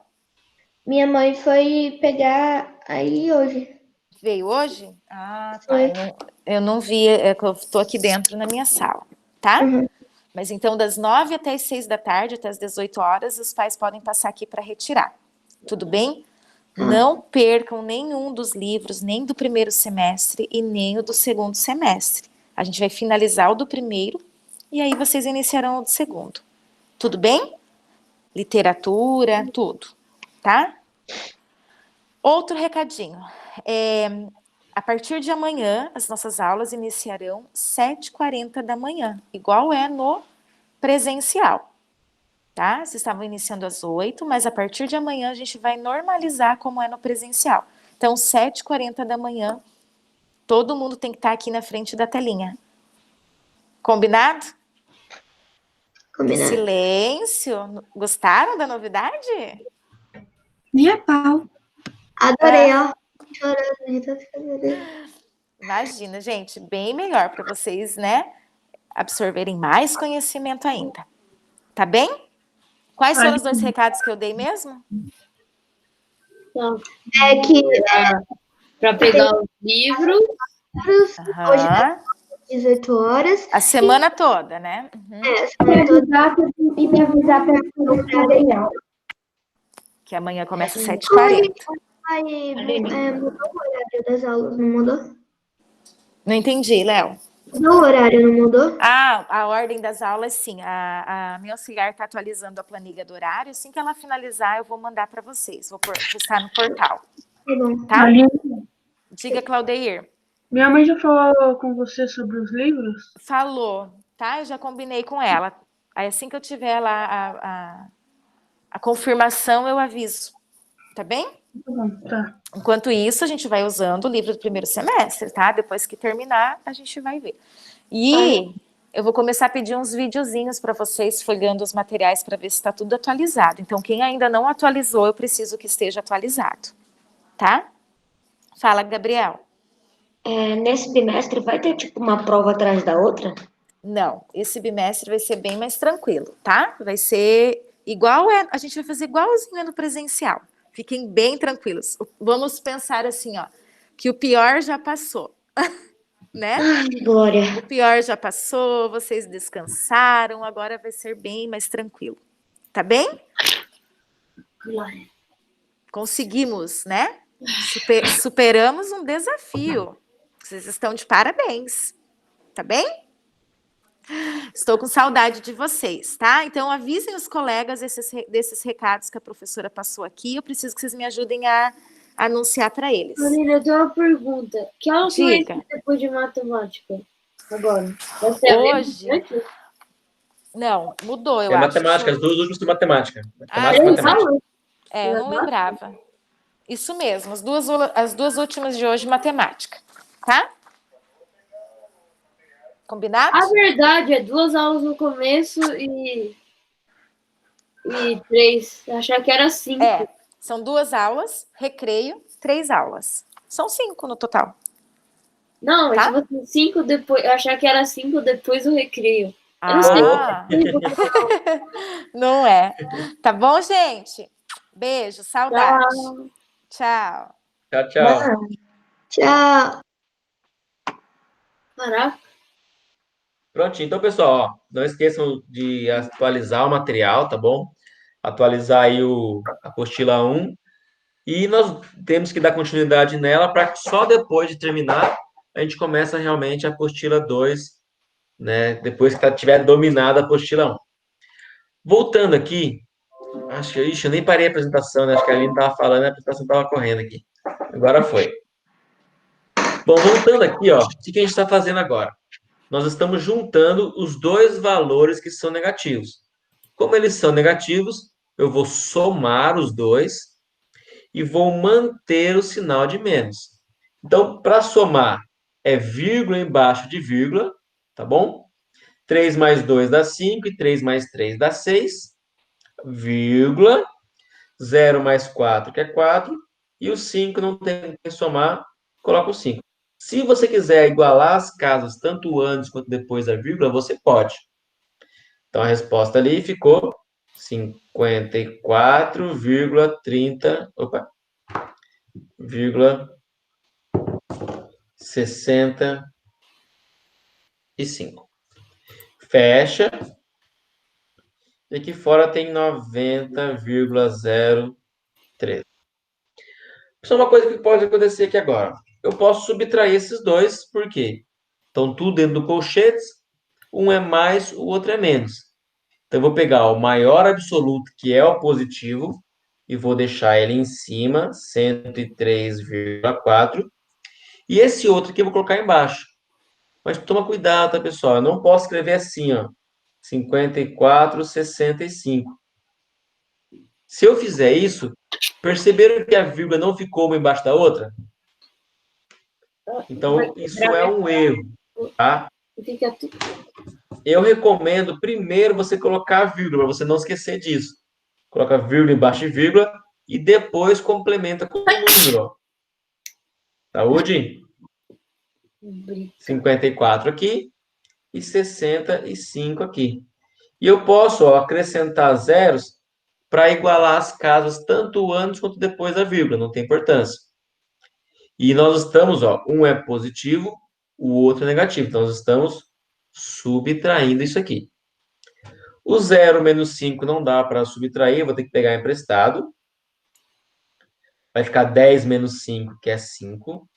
Minha mãe foi pegar aí hoje. Veio hoje? Ah, tá. Foi. Eu não vi, é que eu estou aqui dentro na minha sala, tá? Uhum. Mas então, das 9 até as 6 da tarde, até as 18 horas, os pais podem passar aqui para retirar. Tudo bem? Não percam nenhum dos livros, nem do primeiro semestre e nem o do segundo semestre. A gente vai finalizar o do primeiro e aí vocês iniciarão o do segundo. Tudo bem? Literatura, tudo, tá? Outro recadinho. A partir de amanhã, as nossas aulas iniciarão 7h40 da manhã, igual é no presencial. Tá? Vocês estavam iniciando às 8, mas a partir de amanhã a gente vai normalizar como é no presencial. Então, 7h40 da manhã, todo mundo tem que estar aqui na frente da telinha. Combinado? Combinado. Silêncio. Gostaram da novidade? Nem a pau. Adorei, ó. Chorando de tanto que eu adorei. Imagina, gente, bem melhor para vocês, né, absorverem mais conhecimento ainda. Tá bem? Quais foram os 2 recados que eu dei mesmo? Então, É que para pegar os livros. hoje tá 18 horas. A semana toda, né? Uhum. Semana toda. E me avisar para material. Que amanhã começa às 7h40. Mudou o horário das aulas, não mudou? Não entendi, Léo. Mudou o horário, não mudou? Ah, a ordem das aulas, sim. A minha auxiliar está atualizando a planilha do horário. Assim que ela finalizar, eu vou mandar para vocês. Vou postar no portal. Tá bom. Tá? Diga, Claudeir. Minha mãe já falou com você sobre os livros? Falou, tá? Eu já combinei com ela. Aí, assim que eu tiver lá a confirmação, eu aviso. Tá bem? Tá bom, tá. Enquanto isso, a gente vai usando o livro do primeiro semestre, tá? Depois que terminar, a gente vai ver. E eu vou começar a pedir uns videozinhos para vocês, folheando os materiais para ver se está tudo atualizado. Então, quem ainda não atualizou, eu preciso que esteja atualizado, tá? Fala, Gabriel. Nesse bimestre vai ter tipo uma prova atrás da outra? Não, esse bimestre vai ser bem mais tranquilo, tá? Vai ser igual, a gente vai fazer igualzinho no presencial. Fiquem bem tranquilos. Vamos pensar assim, ó, que o pior já passou, né? Ai, Glória. O pior já passou, vocês descansaram, agora vai ser bem mais tranquilo. Tá bem? Glória. Conseguimos, né? Superamos um desafio. Vocês estão de parabéns. Tá bem? Estou com saudade de vocês, tá? Então, avisem os colegas desses recados que a professora passou aqui. Eu preciso que vocês me ajudem a anunciar para eles. Marina, eu tenho uma pergunta. Que aula que vai Diga. ter depois de matemática? Agora? Vai ser a Hoje? mesma? Não, mudou, eu É acho. matemática, as 2 últimas são matemática. Ah, Matemática e Eu matemática. falo. eu não lembrava. Isso mesmo, as duas últimas de hoje, matemática. Tá? Combinado? A verdade é 2 aulas no começo e 3. Achar que era 5. São 2 aulas, recreio, 3 aulas. São 5 no total. Não, mas Tá? tipo assim, 5 depois. Eu achava que era 5 depois do recreio. Eu não sei. Não é. Tá bom, gente? Beijo, saudade. Tchau. Tchau, tchau. Tchau. Caraca. Prontinho. Então, pessoal, ó, não esqueçam de atualizar o material, tá bom? Atualizar aí a apostila 1. E nós temos que dar continuidade nela para que só depois de terminar a gente começa realmente a apostila 2, né? Depois que tiver dominada a apostila 1. Voltando aqui, acho que eu nem parei a apresentação, né? Acho que a Aline estava falando, a apresentação estava correndo aqui. Agora foi. Bom, voltando aqui, ó, o que a gente está fazendo agora? Nós estamos juntando os dois valores que são negativos. Como eles são negativos, eu vou somar os dois e vou manter o sinal de menos. Então, para somar, é vírgula embaixo de vírgula, tá bom? 3 mais 2 dá 5 e 3 mais 3 dá 6, vírgula, 0 mais 4, que é 4, e o 5 não tem que somar, coloca o 5. Se você quiser igualar as casas tanto antes quanto depois da vírgula, você pode. Então, a resposta ali ficou 54,30, opa, 65. Fecha. E aqui fora tem 90,03. Isso é uma coisa que pode acontecer aqui agora. Eu posso subtrair esses dois, por quê? Estão tudo dentro do colchete, um é mais, o outro é menos. Então, eu vou pegar o maior absoluto, que é o positivo, e vou deixar ele em cima, 103,4. E esse outro aqui eu vou colocar embaixo. Mas toma cuidado, tá, pessoal? Eu não posso escrever assim, ó. 54,65. Se eu fizer isso, perceberam que a vírgula não ficou uma embaixo da outra? Então, isso é um erro, tá? Eu recomendo primeiro você colocar a vírgula, para você não esquecer disso. Coloca vírgula embaixo de vírgula e depois complementa com o número, ó. Saúde? 54 aqui e 65 aqui. E eu posso, ó, acrescentar zeros para igualar as casas tanto antes quanto depois da vírgula, não tem importância. E nós estamos, ó, um é positivo, o outro é negativo. Então, nós estamos subtraindo isso aqui. O 0 menos 5 não dá para subtrair, vou ter que pegar emprestado. Vai ficar 10 menos 5, que é 5.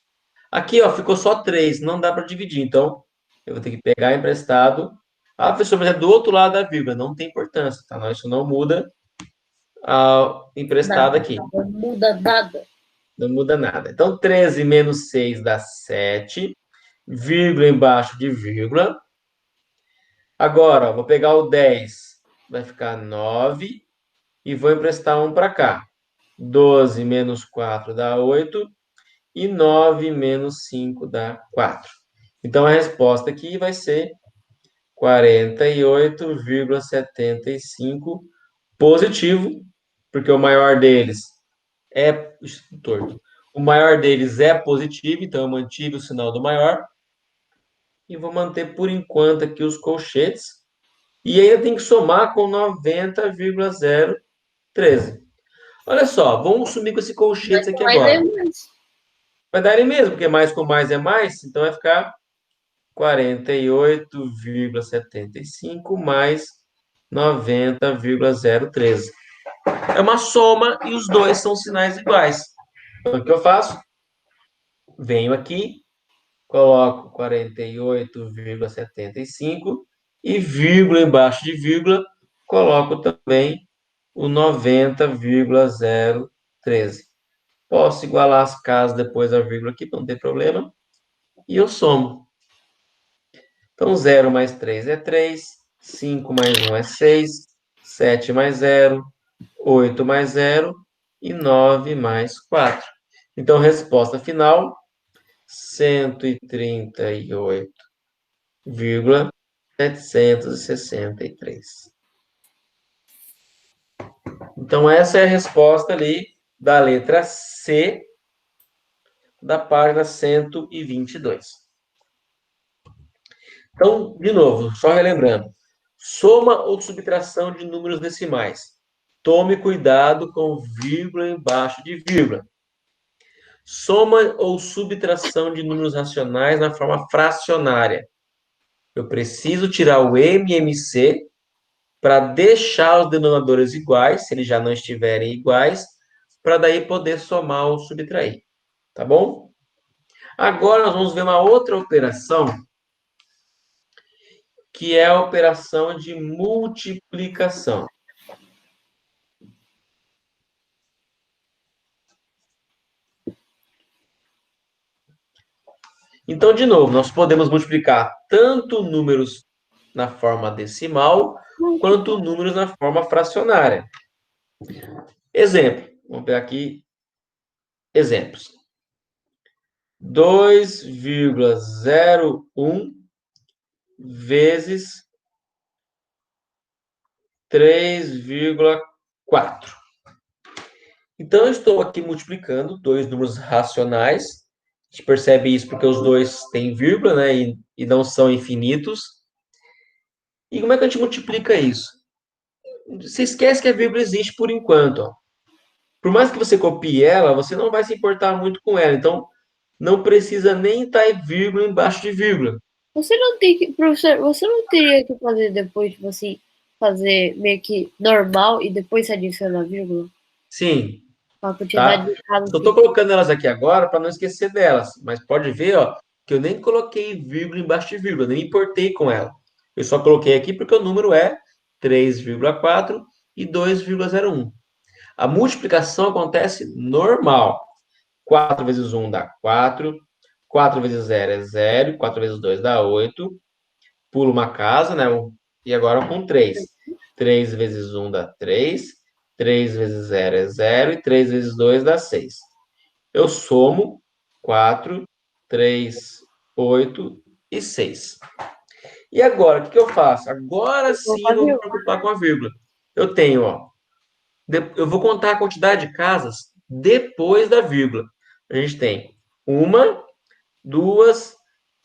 Aqui, ó, ficou só 3, não dá para dividir. Então, eu vou ter que pegar emprestado. Ah, professor, mas é do outro lado da vírgula. Não tem importância, tá? Isso não muda a emprestado aqui. Não muda nada. Não muda nada. Então, 13 menos 6 dá 7. Vírgula embaixo de vírgula. Agora, ó, vou pegar o 10. Vai ficar 9. E vou emprestar 1 para cá. 12 menos 4 dá 8. E 9 menos 5 dá 4. Então, a resposta aqui vai ser 48,75 positivo, porque o maior deles é torto. O maior deles é positivo, então eu mantive o sinal do maior. E vou manter por enquanto aqui os colchetes. E ainda tem que somar com 90,013. Olha só, vamos sumir com esse colchete aqui agora. Vai dar ele mesmo, porque mais com mais é mais, então vai ficar 48,75 mais 90,013. É uma soma e os dois são sinais iguais. Então, o que eu faço? Venho aqui, coloco 48,75 e vírgula embaixo de vírgula, coloco também o 90,013. Posso igualar as casas depois da vírgula aqui, não tem problema. E eu somo. Então, 0 mais 3 é 3, 5 mais 1 é 6, 7 mais 0, 8 mais 0 e 9 mais 4. Então, resposta final, 138,763. Então, essa é a resposta ali da letra C da página 122. Então, de novo, só relembrando. Soma ou subtração de números decimais. Tome cuidado com vírgula embaixo de vírgula. Soma ou subtração de números racionais na forma fracionária. Eu preciso tirar o M e MC para deixar os denominadores iguais, se eles já não estiverem iguais, para daí poder somar ou subtrair. Tá bom? Agora nós vamos ver uma outra operação, que é a operação de multiplicação. Então, de novo, nós podemos multiplicar tanto números na forma decimal, quanto números na forma fracionária. Exemplo, vamos pegar aqui exemplos. 2,01 vezes 3,4. Então, eu estou aqui multiplicando dois números racionais. A gente percebe isso porque os dois têm vírgula, né? E não são infinitos. E como é que a gente multiplica isso? Você esquece que a vírgula existe por enquanto. Ó. Por mais que você copie ela, você não vai se importar muito com ela. Então, não precisa nem estar vírgula embaixo de vírgula. Você não tem que, professor, você não teria que fazer depois, tipo assim, fazer meio que normal e depois se adiciona a vírgula? Sim, A quantidade tá? de casos Eu estou colocando elas aqui agora para não esquecer delas. Mas pode ver, ó, que eu nem coloquei vírgula embaixo de vírgula, nem importei com ela. Eu só coloquei aqui porque o número é 3,4 e 2,01. A multiplicação acontece normal. 4 vezes 1 dá 4. 4 vezes 0 é 0. 4 vezes 2 dá 8. Pula uma casa, né? E agora com 3. 3 vezes 1 dá 3. 3 vezes 0 é 0. E 3 vezes 2 dá 6. Eu somo 4, 3, 8 e 6. E agora, o que eu faço? Agora sim eu vou me preocupar com a vírgula. Eu tenho, ó. Eu vou contar a quantidade de casas depois da vírgula. A gente tem uma, duas,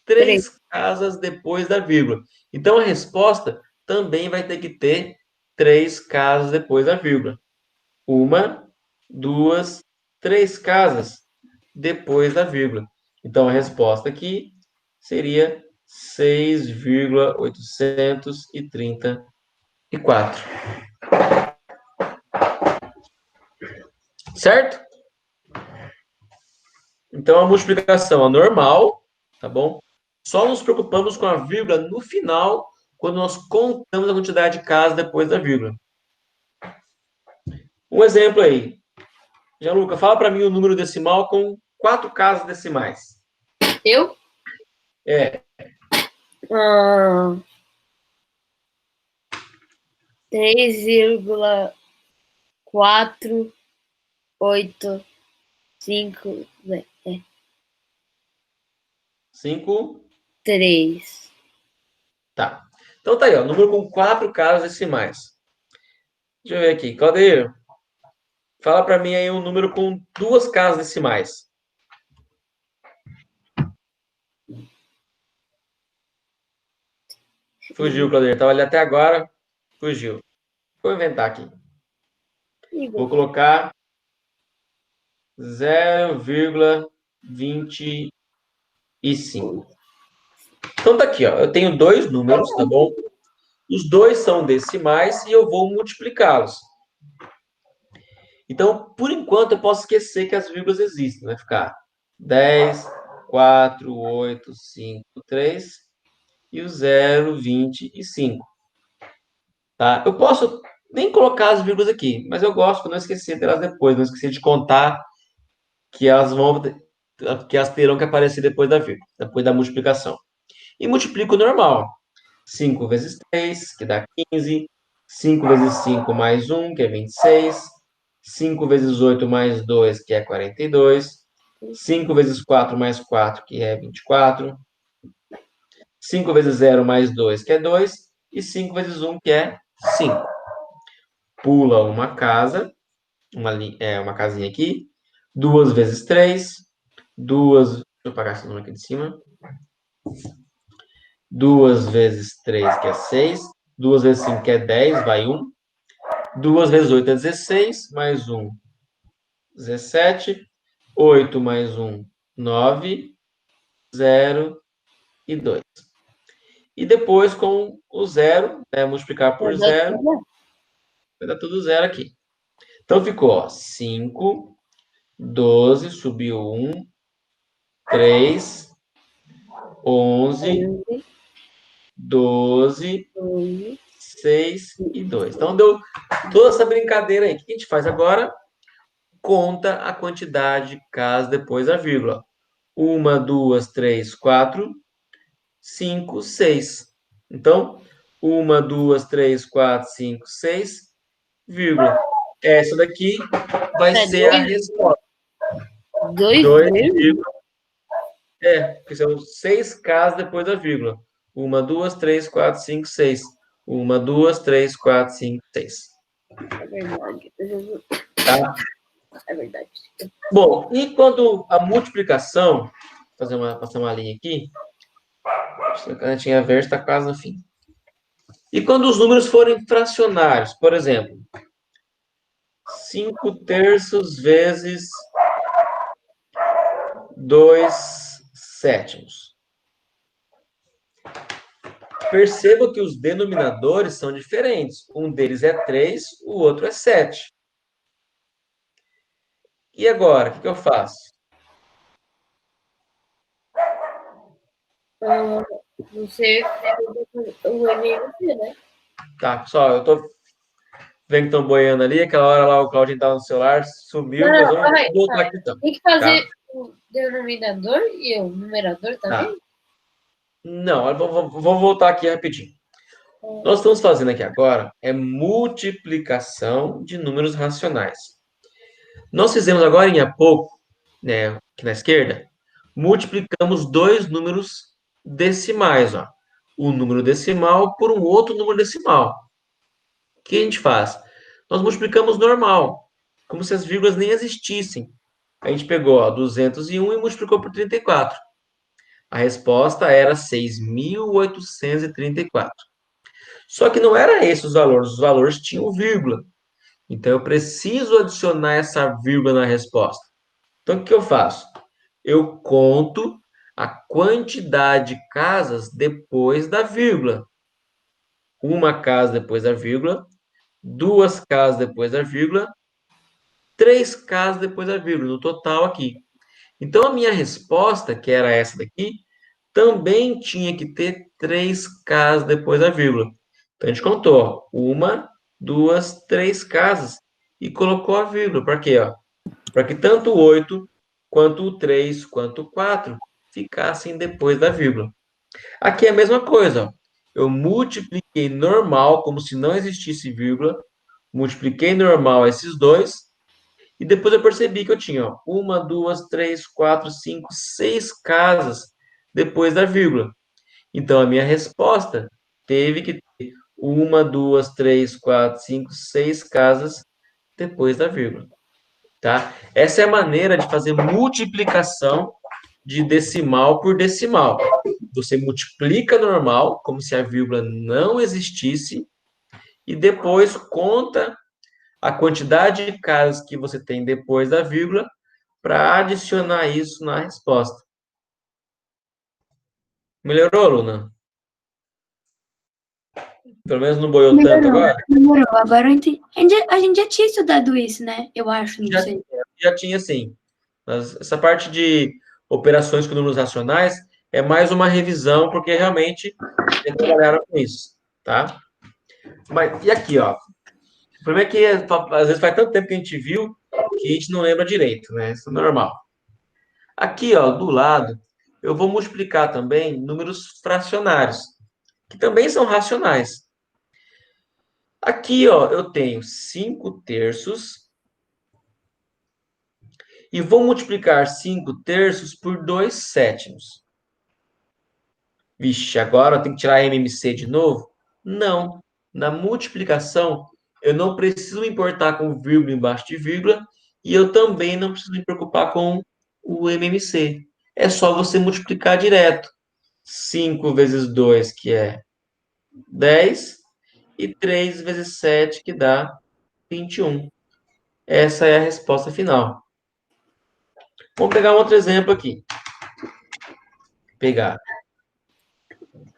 três casas depois da vírgula. Então, a resposta também vai ter que ter 3 casas depois da vírgula. Uma, duas, 3 casas depois da vírgula. Então, a resposta aqui seria 6,834. Certo? Então, a multiplicação é normal, tá bom? Só nos preocupamos com a vírgula no final, quando nós contamos a quantidade de casas depois da vírgula. Um exemplo aí. Gianluca, fala para mim o número decimal com 4 casas decimais. Eu? É. 3,485. 5. 3. Tá. Então tá aí, ó. Número com 4 casas decimais. Deixa eu ver aqui. Claudir, fala para mim aí um número com 2 casas decimais. Fugiu, Claudir. Estava ali até agora. Fugiu. Vou inventar aqui. Vou colocar 0,25. Então tá aqui, ó. Eu tenho dois números, tá bom? Os dois são decimais e eu vou multiplicá-los. Então, por enquanto, eu posso esquecer que as vírgulas existem. Vai ficar 10, 4, 8, 5, 3 e o 0,25. Tá? Eu posso nem colocar as vírgulas aqui, mas eu gosto para não esquecer delas depois, não esquecer de contar que elas terão que aparecer depois da vírgula, depois da multiplicação. E multiplico normal. 5 vezes 3, que dá 15. 5 vezes 5 mais 1, que é 26. 5 vezes 8 mais 2, que é 42. 5 vezes 4 mais 4, que é 24. 5 vezes 0 mais 2, que é 2. E 5 vezes 1, que é 5. Pula uma casa, uma casinha aqui. 2 vezes 3. 2. Deixa eu apagar esse número aqui de cima. 2 vezes 3, que é 6. 2 vezes 5, que é 10, vai 1. 2 vezes 8 é 16, mais 1, 17. 8 mais 1, 9, 0 e 2. E depois, com o zero, né, multiplicar por zero, vai dar tudo zero aqui. Então, ficou, ó, 5, 12, subiu 1, 3, 11, 12, 6 e 2. Então, deu toda essa brincadeira aí. O que a gente faz agora? Conta a quantidade de casas depois da vírgula. 1, 2, 3, 4, 5, 6. Então, 1, 2, 3, 4, 5, 6, vírgula. Essa daqui vai ser a resposta. 2 2, vírgula? porque são 6 casas depois da vírgula. 1, 2, 3, 4, 5, 6. 1, 2, 3, 4, 5, 6. É verdade. Tá? É verdade. Bom, e quando a multiplicação, passar uma linha aqui, a canetinha verde está quase no fim. E quando os números forem fracionários, por exemplo, 5 terços vezes 2 sétimos. Perceba que os denominadores são diferentes. Um deles é 3, o outro é 7. E agora, o que eu faço? Você o NMC, né? Tá, pessoal, eu tô vendo que estão boiando ali. Aquela hora lá o Claudinho estava no celular, sumiu, Não, mas não, vamos vai. voltar aqui então. Tem que fazer o denominador e o numerador Tá. também? Não, vou voltar aqui rapidinho. Nós estamos fazendo aqui agora é multiplicação de números racionais. Nós fizemos agora há pouco, né, aqui na esquerda, multiplicamos dois números decimais, ó. Um número decimal por um outro número decimal. O que a gente faz? Nós multiplicamos normal, como se as vírgulas nem existissem. A gente pegou, ó, 201 e multiplicou por 34. A resposta era 6.834. Só que não era esses os valores tinham vírgula. Então eu preciso adicionar essa vírgula na resposta. Então o que eu faço? Eu conto a quantidade de casas depois da vírgula. Uma casa depois da vírgula, duas casas depois da vírgula, três casas depois da vírgula, no total aqui. Então a minha resposta, que era essa daqui, também tinha que ter três casas depois da vírgula. Então a gente contou, ó, uma, duas, três casas e colocou a vírgula. Para quê? Para que tanto o 8, quanto o 3, quanto o 4 ficassem depois da vírgula. Aqui é a mesma coisa. Ó. Eu multipliquei normal, como se não existisse vírgula, multipliquei normal esses dois, e depois eu percebi que eu tinha ó, uma, duas, três, quatro, cinco, seis casas depois da vírgula. Então, a minha resposta teve que ter uma, duas, três, quatro, cinco, seis casas depois da vírgula. Tá? Essa é a maneira de fazer multiplicação de decimal por decimal. Você multiplica normal, como se a vírgula não existisse, e depois conta a quantidade de casas que você tem depois da vírgula para adicionar isso na resposta. Melhorou, Luna? Pelo menos não boiou tanto agora? Melhorou. Agora eu entendi. A gente já tinha estudado isso, né? Eu acho, não sei. Já tinha sim. Mas essa parte de operações com números racionais é mais uma revisão, porque realmente eles trabalharam com isso, tá? Mas, e aqui, ó. O problema é que às vezes faz tanto tempo que a gente viu que a gente não lembra direito, né? Isso é normal. Aqui, ó, do lado, eu vou multiplicar também números fracionários, que também são racionais. Aqui, ó, eu tenho 5 terços e vou multiplicar 5 terços por 2 sétimos. Vixe, agora eu tenho que tirar a MMC de novo? Não. Na multiplicação, eu não preciso me importar com vírgula embaixo de vírgula e eu também não preciso me preocupar com o MMC. É só você multiplicar direto. 5 vezes 2, que é 10, e 3 vezes 7, que dá 21. Essa é a resposta final. Vamos pegar um outro exemplo aqui. Pegar.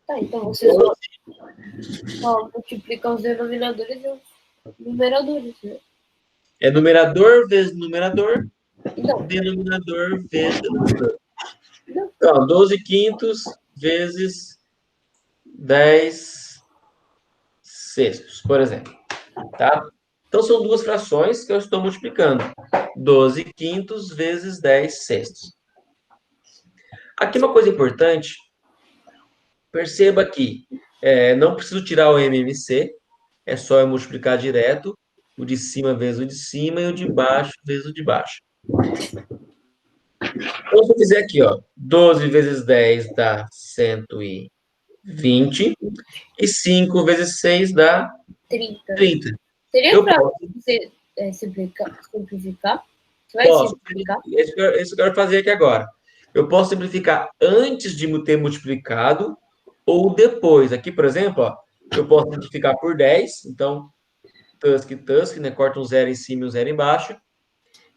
Tá, então vocês só multiplicam os denominadores e os numeradores, né? É numerador vezes numerador, Então, denominador vezes denominador. Então, 12 quintos vezes 10 sextos, por exemplo. Tá? Então, são duas frações que eu estou multiplicando. 12 quintos vezes 10 sextos. Aqui uma coisa importante. Perceba que não preciso tirar o MMC. É só eu multiplicar direto. O de cima vezes o de cima e o de baixo vezes o de baixo. Então, se eu fizer aqui, ó, 12 vezes 10 dá 120. E 5 vezes 6 dá 30. 30. Seria Eu pra posso. você simplificar? Você vai Posso. simplificar? Isso que eu quero fazer aqui agora. Eu posso simplificar antes de ter multiplicado ou depois. Aqui, por exemplo, ó, eu posso simplificar por 10. Então, tusk, né? Corta um zero em cima e um zero embaixo.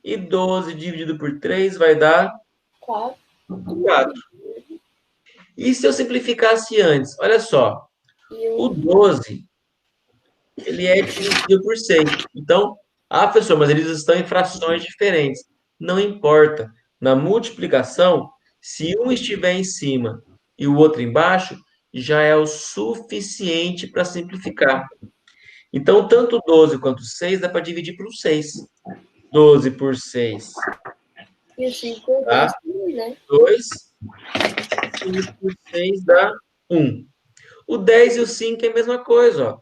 E 12 dividido por 3 vai dar 4. 4. E se eu simplificasse antes? Olha só. E O 12, ele é dividido por 6. Então, professor, mas eles estão em frações diferentes. Não importa. Na multiplicação, se um estiver em cima e o outro embaixo, já é o suficiente para simplificar. Então, tanto 12 quanto 6 dá para dividir por 6. 12 por 6, o 5 tá? né? 2. 5 por 6 dá 1. O 10 e o 5 é a mesma coisa, ó.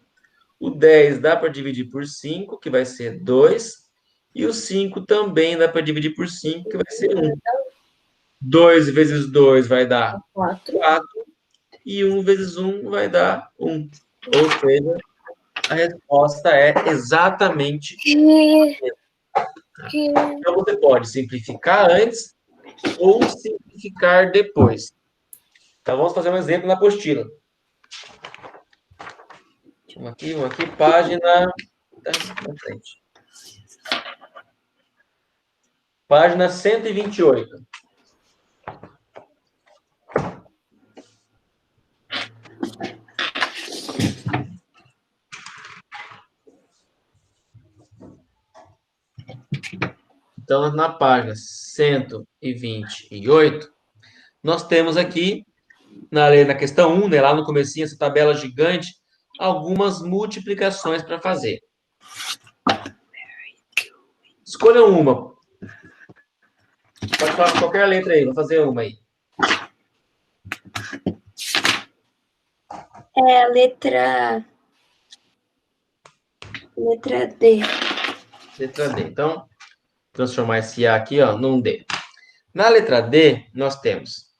O 10 dá para dividir por 5, que vai ser 2. E o 5 também dá para dividir por 5, que vai ser 1. 2 vezes 2 vai dar 4. 4. E 1 vezes 1 vai dar 1. Ou seja, a resposta é exatamente. Então, você pode simplificar antes ou simplificar depois. Então, vamos fazer um exemplo na apostila. Vamos aqui, página... Na frente. Página 128. Então, na página 128, nós temos aqui, na questão 1, né, lá no comecinho, essa tabela gigante, algumas multiplicações para fazer. Escolha uma. Pode falar qualquer letra aí, vou fazer uma aí. É a letra D. Letra D. Então, transformar esse A aqui, ó, num D. Na letra D, nós temos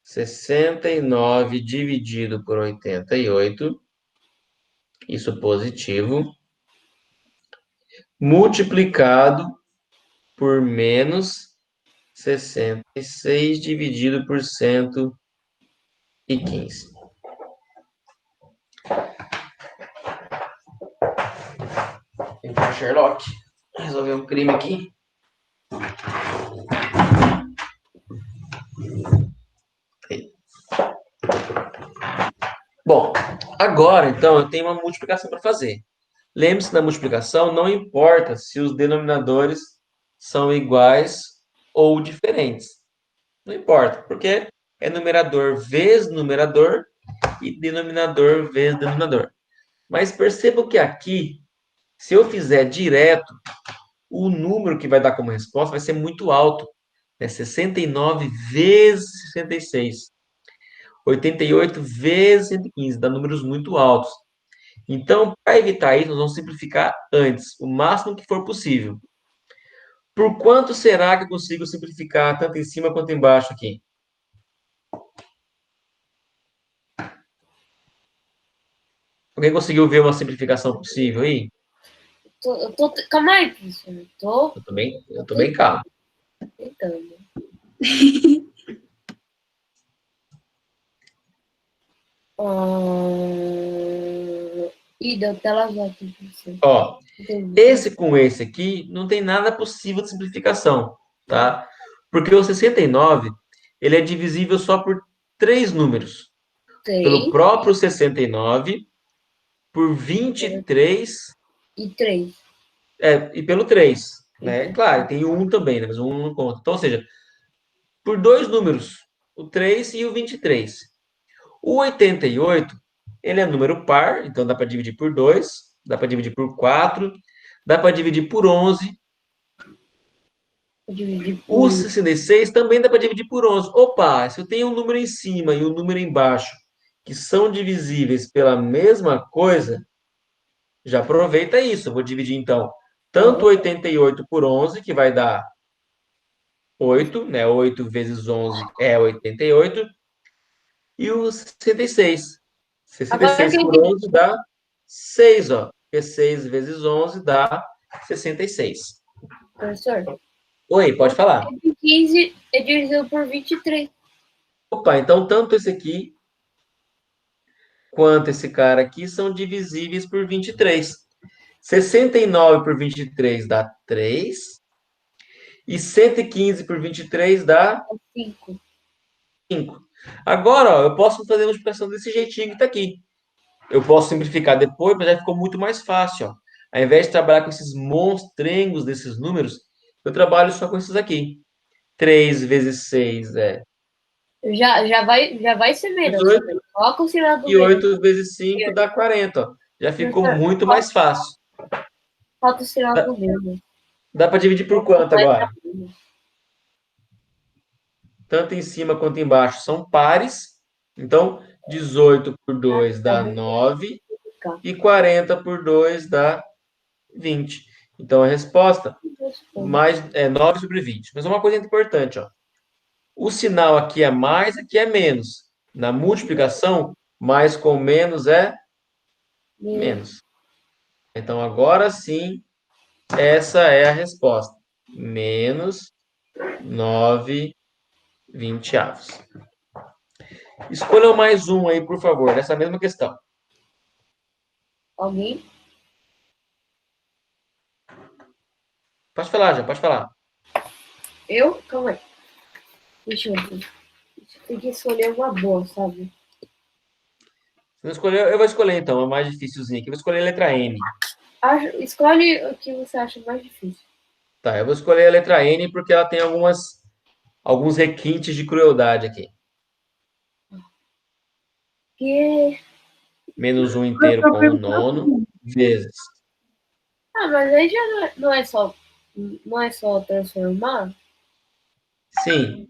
69 dividido por 88, isso positivo, multiplicado por menos 66 dividido por 115. Vem cá, Sherlock. Resolver um crime aqui. Bom, agora, então, eu tenho uma multiplicação para fazer. Lembre-se, na multiplicação, não importa se os denominadores são iguais ou diferentes. Não importa, porque é numerador vezes numerador e denominador vezes denominador. Mas percebam que aqui, se eu fizer direto, o número que vai dar como resposta vai ser muito alto. É 69 vezes 66. 88 vezes 115, dá números muito altos. Então, para evitar isso, nós vamos simplificar antes, o máximo que for possível. Por quanto será que eu consigo simplificar tanto em cima quanto embaixo aqui? Alguém conseguiu ver uma simplificação possível aí? Calma aí, professor. Eu tô bem calmo. Tentando. Ih, deu tela azul aqui, professor. Ó, Entendi. esse com esse aqui, não tem nada possível de simplificação. tá? Porque o 69, ele é divisível só por 3 números. Pelo 3 próprio 69, por 23, e 3. e pelo 3, né? Claro, tem o 1 também, né? Mas o 1 não conta. Então, ou seja, por 2 números, o 3 e o 23. O 88, ele é número par, então dá para dividir por 2, dá para dividir por 4, dá para dividir por 11. Dividir O por 66 também dá para dividir por 11. Opa, se eu tenho um número em cima e um número embaixo que são divisíveis pela mesma coisa, já aproveita isso. Eu vou dividir, então, tanto 88 por 11, que vai dar 8, né? 8 vezes 11 é 88. E o 66. Agora eu 66 queria por 11 dá 6, ó. Porque 6 vezes 11 dá 66. professor. Oi, pode falar. 115 é divisível por 23. Opa, então tanto esse aqui quanto esse cara aqui são divisíveis por 23. 69 por 23 dá 3. E 115 por 23 dá 5. 5. Agora, ó, eu posso fazer uma multiplicação desse jeitinho que está aqui. Eu posso simplificar depois, mas já ficou muito mais fácil. Ó. Ao invés de trabalhar com esses monstrengos desses números, eu trabalho só com esses aqui. 3 vezes 6 é Já vai ser menos. 18. Coloca o sinal do E menos. 8 vezes 5 dá 40. Ó. Já ficou Professor, muito mais fácil. falta o sinal Dá, do menos. dá para dividir por quanto Vai dar agora? menos. Tanto em cima quanto embaixo são pares. Então, 18 por 2 dá 9 e 40 por 2 dá 20. Então, a resposta é 9 sobre 20. Mas uma coisa importante, ó. O sinal aqui é mais, aqui é menos. Na multiplicação, mais com menos é menos. Então, agora sim, essa é a resposta. Menos 9 vinte-avos. Escolham mais um aí, por favor, nessa mesma questão. Alguém? Pode falar, já, pode falar. Eu? Calma aí. Deixa eu ver. Tem que escolher uma boa, sabe? Você não escolheu, eu vou escolher então, a mais dificilzinha aqui. Eu vou escolher a letra N. Escolhe o que você acha mais difícil. Tá, eu vou escolher a letra N porque ela tem alguns requintes de crueldade aqui. Que... Menos um inteiro com o nono, vezes. mas aí já não é só transformar. Sim,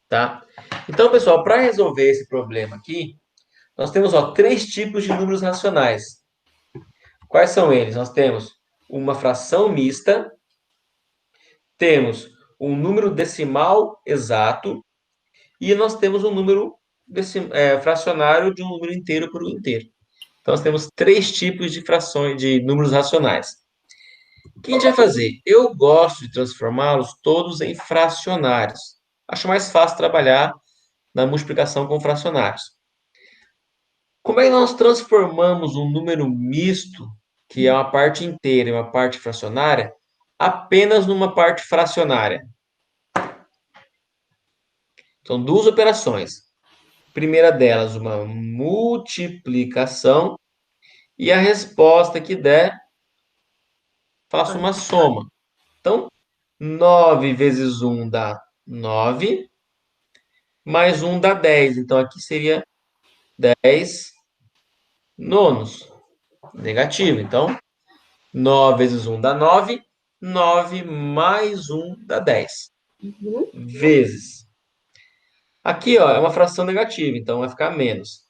tá? Então, pessoal, para resolver esse problema aqui, nós temos, ó, 3 tipos de números racionais. Quais são eles? Nós temos uma fração mista, temos um número decimal exato e nós temos um número fracionário de um número inteiro por um inteiro. Então, nós temos 3 tipos de frações de números racionais. O que a gente vai fazer? Eu gosto de transformá-los todos em fracionários. Acho mais fácil trabalhar na multiplicação com fracionários. Como é que nós transformamos um número misto, que é uma parte inteira e uma parte fracionária, apenas numa parte fracionária? São duas operações. A primeira delas, uma multiplicação, e a resposta que der, faço uma soma. Então, 9 vezes 1 dá 9, mais 1 dá 10. Então, aqui seria 10 nonos. Negativo. Então, 9 vezes 1 dá 9. 9 mais 1 dá 10. Vezes. Aqui, ó, é uma fração negativa, então vai ficar menos.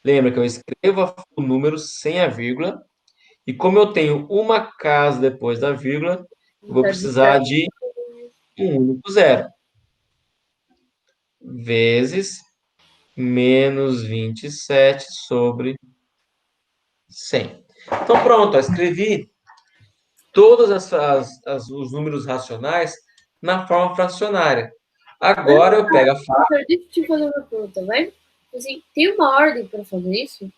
Lembra que eu escrevo o número sem a vírgula. E como eu tenho uma casa depois da vírgula, eu vou precisar de um único zero. Vezes menos 27 sobre 100. Então, pronto, eu escrevi todos os números racionais na forma fracionária. Agora eu pego a Professor, deixa eu te fazer uma pergunta, vai? Assim, tem uma ordem para fazer isso?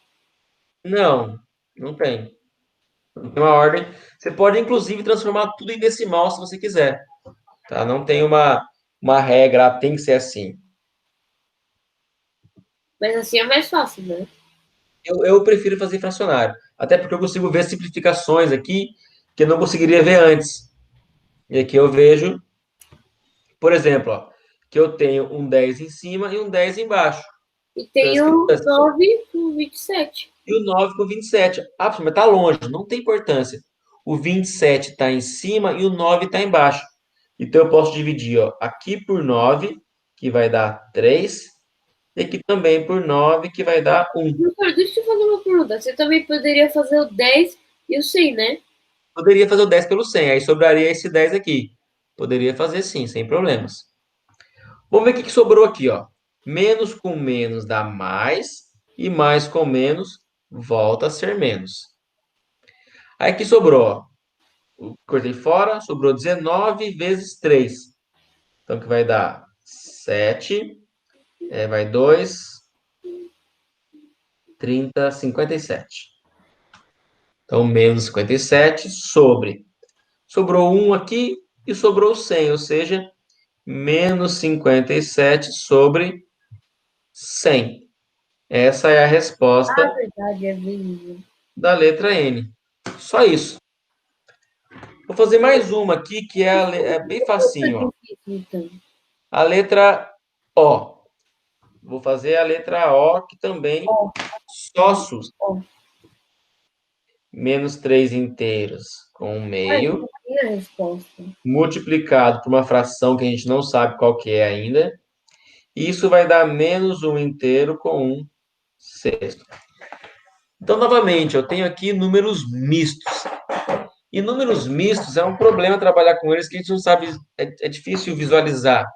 Não, não tem. Não tem uma ordem. Você pode, inclusive, transformar tudo em decimal se você quiser. tá? Não tem uma regra, tem que ser assim. Mas assim é mais fácil, né? Eu prefiro fazer fracionário, até porque eu consigo ver simplificações aqui que eu não conseguiria ver antes. E aqui eu vejo, por exemplo, ó, que eu tenho um 10 em cima e um 10 embaixo. E Então, tem o 9 com 27. e o 9 com 27. Ah, mas tá longe, não tem importância. O 27 está em cima e o 9 está embaixo. Então, eu posso dividir ó, aqui por 9, que vai dar 3, e aqui também por 9, que vai dar 1. Doutor, deixa eu te fazer uma pergunta. Você também poderia fazer o 10 e o 100, né? Poderia fazer o 10 pelo 100, aí sobraria esse 10 aqui. Poderia fazer sim, sem problemas. Vamos ver o que sobrou aqui, ó. Menos com menos dá mais, e mais com menos volta a ser menos. Aí que sobrou, ó. Cortei fora, sobrou 19 vezes 3. Então, que vai dar 7, vai 2, 30, 57. Então, menos 57 sobre. Sobrou 1 aqui e sobrou 100, ou seja, menos 57 sobre 100. Essa é a resposta Verdade, é bem. da letra N. Só isso. Vou fazer mais uma aqui que é bem facinho, ó. Então, A letra O. Vou fazer a letra O, que também só SUS. Menos 3 inteiros com um meio, e a resposta? multiplicado por uma fração que a gente não sabe qual que é ainda. E isso vai dar menos 1 inteiro com 1 sexto. Então, novamente, eu tenho aqui números mistos. E números mistos é um problema trabalhar com eles que a gente não sabe, é difícil visualizar,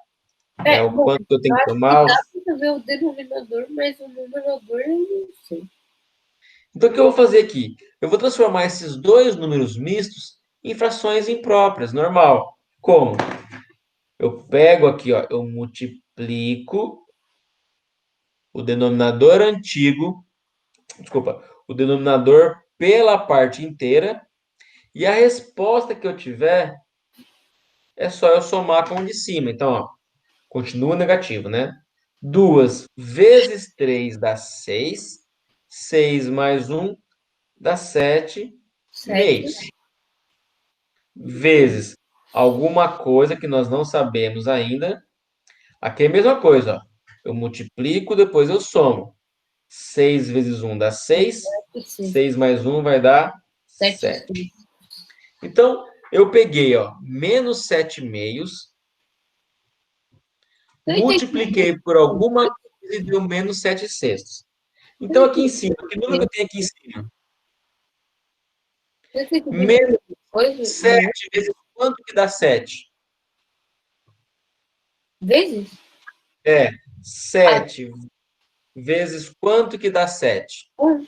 né? O Bom, quanto eu tenho eu que acho que tomar. dá para ver o denominador, mas o numerador eu não sei. Então, o que eu vou fazer aqui? Eu vou transformar esses dois números mistos em frações impróprias, normal. Como? Eu pego aqui, ó, eu multiplico o denominador antigo, desculpa, o denominador pela parte inteira, e a resposta que eu tiver é só eu somar com o de cima. Então, ó, continua negativo, né? 2 vezes 3 dá 6. 6 mais 1 dá 7 7. meios. Vezes alguma coisa que nós não sabemos ainda. Aqui é a mesma coisa, ó. Eu multiplico, depois eu somo. 6 vezes 1 dá 6. 6 mais 1 vai dar 7. Então, eu peguei, ó, menos 7 meios, multipliquei por alguma coisa e deu menos 7 sextos. Então, aqui em cima, que número que eu tenho aqui em cima? Menos 7 vezes quanto que dá 7? Vezes? 7 vezes quanto que dá 7? 1.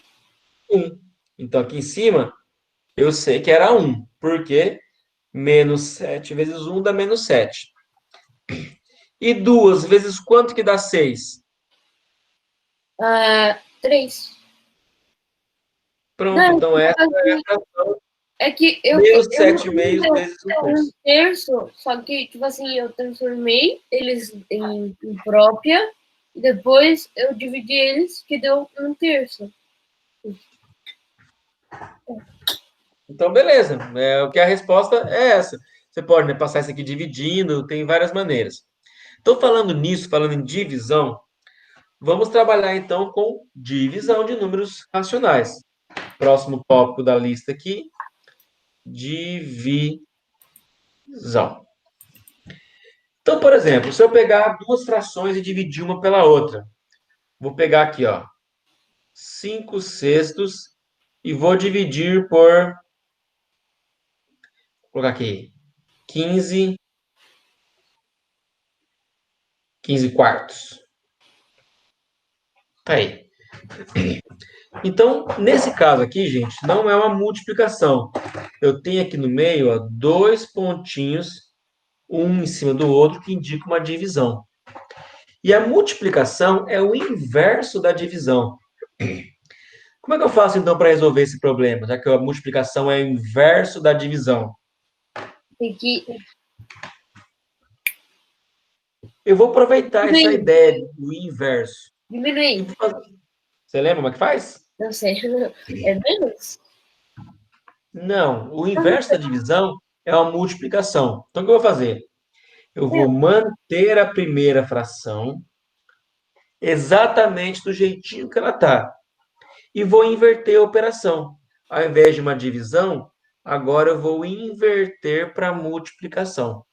1. Então, aqui em cima, eu sei que era 1. Por quê? Menos 7 vezes 1 dá menos 7. E 2 vezes quanto que dá 6? 3. Pronto, Não, então essa é a fração. é que eu Menos eu 7 meios vezes 1 terço. terço, só que, tipo assim, eu transformei eles em própria, e depois eu dividi eles, que deu 1 terço. Então, beleza. O que a resposta é essa. Você pode, né, passar isso aqui dividindo, tem várias maneiras. Então, falando nisso, falando em divisão, vamos trabalhar então com divisão de números racionais. Próximo tópico da lista aqui, divisão. Então, por exemplo, se eu pegar duas frações e dividir uma pela outra, vou pegar aqui, ó, 5 sextos e vou dividir por, vou colocar aqui, 15 quartos. Tá aí. Então, nesse caso aqui, gente, não é uma multiplicação. Eu tenho aqui no meio, ó, dois pontinhos, um em cima do outro, que indica uma divisão. E a multiplicação é o inverso da divisão. Como é que eu faço, então, para resolver esse problema, já que a multiplicação é o inverso da divisão? Tem que Eu vou aproveitar essa ideia do inverso. Diminuir. Você lembra como é que faz? Não sei. É menos? Não, o inverso da divisão é uma multiplicação. Então, o que eu vou fazer? Eu vou manter a primeira fração exatamente do jeitinho que ela está. E vou inverter a operação. Ao invés de uma divisão, agora eu vou inverter para multiplicação.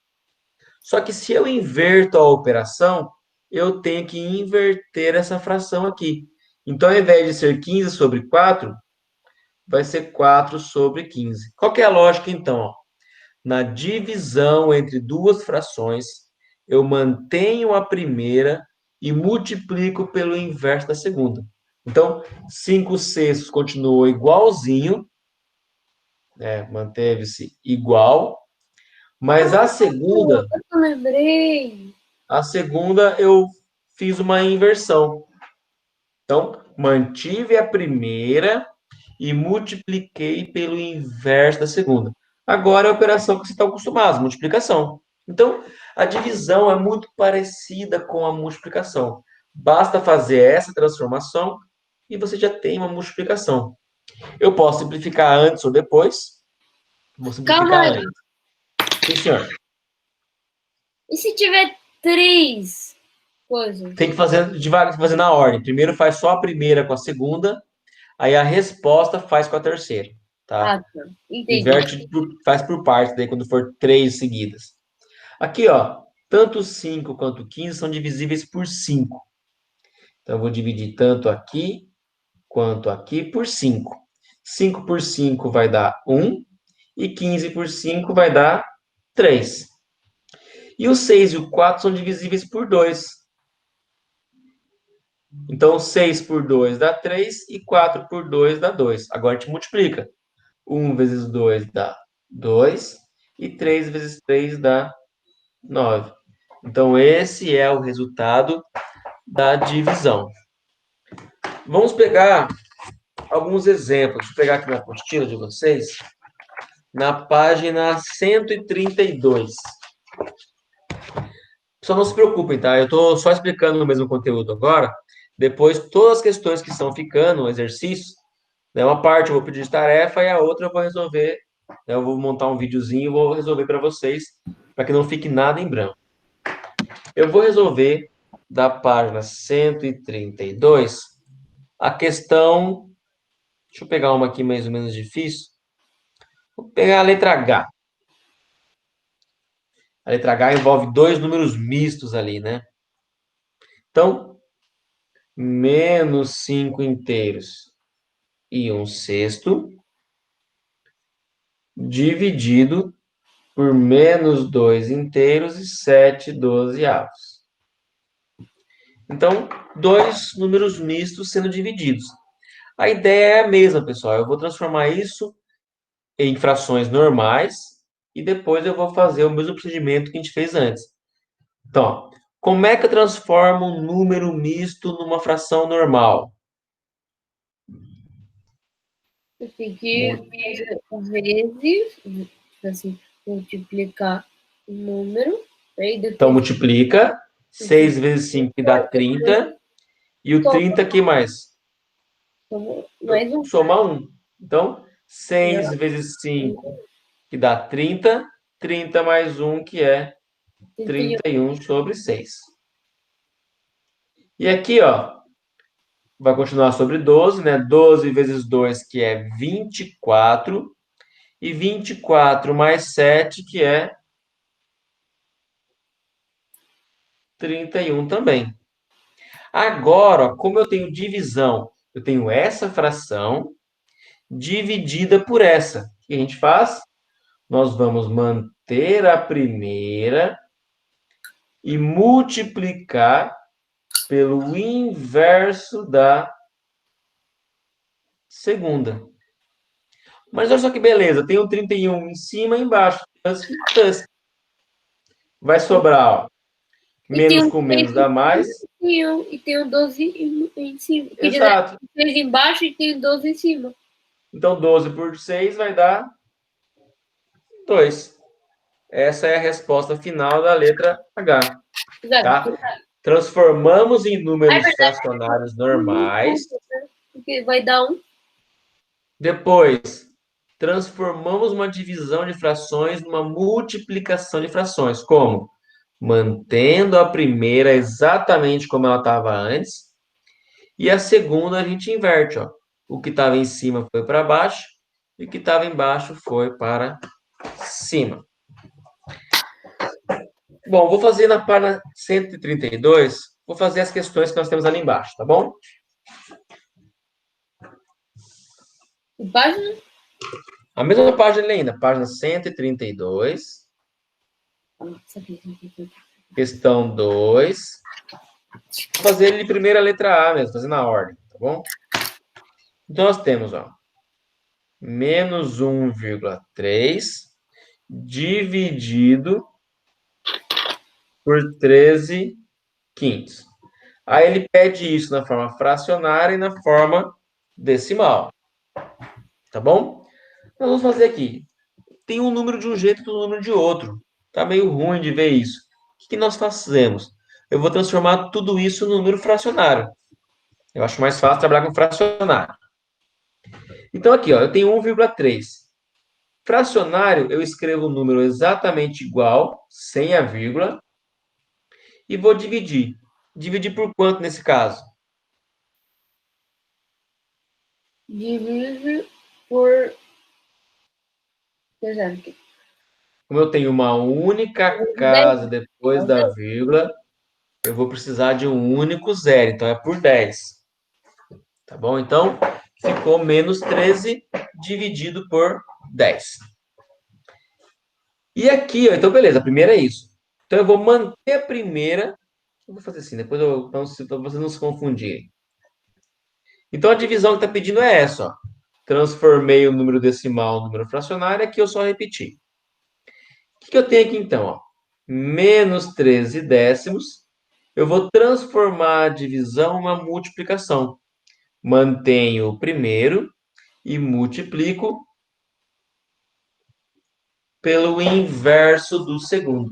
Só que se eu inverto a operação, eu tenho que inverter essa fração aqui. Então, ao invés de ser 15 sobre 4, vai ser 4 sobre 15. Qual que é a lógica, então? Ó? Na divisão entre duas frações, eu mantenho a primeira e multiplico pelo inverso da segunda. Então, 5 sextos continuou igualzinho, né? Manteve-se igual, mas a segunda Eu não lembrei. eu fiz uma inversão. Então, mantive a primeira e multipliquei pelo inverso da segunda. Agora é a operação que você está acostumado, multiplicação. Então, a divisão é muito parecida com a multiplicação. Basta fazer essa transformação e você já tem uma multiplicação. Eu posso simplificar antes ou depois. Vou simplificar Calma aí. antes. Sim, senhor. E se tiver 3 coisas? Tem que fazer devagar, fazer na ordem. Primeiro faz só a primeira com a segunda, aí a resposta faz com a terceira, tá? Ah, tá. Entendi. Inverte, faz por partes, daí quando for 3 seguidas. Aqui, ó, tanto 5 quanto 15 são divisíveis por 5. Então, eu vou dividir tanto aqui quanto aqui por 5. 5 por 5 vai dar 1, e 15 por 5 vai dar 3. E o 6 e o 4 são divisíveis por 2. Então, 6 por 2 dá 3 e 4 por 2 dá 2. Agora a gente multiplica. 1 vezes 2 dá 2 e 3 vezes 3 dá 9. Então, esse é o resultado da divisão. Vamos pegar alguns exemplos. Deixa eu pegar aqui na apostila de vocês, na página 132. Só não se preocupem, tá? Eu estou só explicando o mesmo conteúdo agora. Depois, todas as questões que estão ficando, exercícios, né? Uma parte eu vou pedir de tarefa e a outra eu vou resolver. Né? Eu vou montar um videozinho e vou resolver para vocês, para que não fique nada em branco. Eu vou resolver da página 132 a questão. Deixa eu pegar uma aqui mais ou menos difícil. Vou pegar a letra H. A letra H envolve dois números mistos ali, né? Então, menos 5 inteiros e 1 sexto, dividido por menos 2 inteiros e 7 dozeavos. Então, dois números mistos sendo divididos. A ideia é a mesma, pessoal. Eu vou transformar isso em frações normais e depois eu vou fazer o mesmo procedimento que a gente fez antes. Então, ó, como é que eu transformo um número misto numa fração normal? Eu tenho que fazer vezes, tipo assim, multiplicar o número. Aí depois Então, multiplica. 6 vezes 5 que dá 30. E o 30 que mais? mais um. Soma 1. Então, 6 vezes 5 que dá 30. 30 mais 1 que é 31 sobre 6. E aqui, ó, vai continuar sobre 12, né? 12 vezes 2, que é 24. E 24 mais 7, que é 31 também. Agora, ó, como eu tenho divisão, eu tenho essa fração dividida por essa. O que a gente faz? Nós vamos manter a primeira e multiplicar pelo inverso da segunda. Mas olha só que beleza, tem um 31 em cima e embaixo. Vai sobrar, ó, menos com menos dá mais. E tem um 12 em cima. Quer dizer, Exato. 6 embaixo e tem 12 em cima. Então, 12 por 6 vai dar 2. Essa é a resposta final da letra H. Exato. tá? Transformamos em É números verdade. fracionários normais. Porque vai dar um. Depois, transformamos uma divisão de frações numa multiplicação de frações. Como? Mantendo a primeira exatamente como ela estava antes. E a segunda a gente inverte, ó. O que estava em cima foi para baixo e o que estava embaixo foi para cima. Bom, vou fazer na página 132, vou fazer as questões que nós temos ali embaixo, tá bom? Página? A mesma página ali ainda, página 132, questão 2. Vou fazer ele de primeira letra A mesmo, fazer na ordem, tá bom? Então, nós temos, ó, menos 1,3 dividido por 13 quintos. Aí ele pede isso na forma fracionária e na forma decimal. Tá bom? Nós vamos fazer aqui. Tem um número de um jeito e um número de outro. Tá meio ruim de ver isso. O que nós fazemos? Eu vou transformar tudo isso no número fracionário. Eu acho mais fácil trabalhar com fracionário. Então aqui, ó, eu tenho 1,3. Fracionário, eu escrevo o número exatamente igual, sem a vírgula, e vou dividir. Dividir por quanto nesse caso? Divide por. Exemplo. Como eu tenho uma única casa depois da vírgula, eu vou precisar de um único zero. Então, é por 10. Tá bom? Então, ficou menos 13 dividido por 10. E aqui, ó, então, beleza. A primeira é isso. Então, eu vou manter a primeira. Eu vou fazer assim, depois para vocês não se confundirem. Então, a divisão que está pedindo é essa, ó. Transformei o número decimal no número fracionário, aqui eu só repeti. O que eu tenho aqui, então? Ó? Menos 13 décimos. Eu vou transformar a divisão em uma multiplicação. Mantenho o primeiro e multiplico pelo inverso do segundo.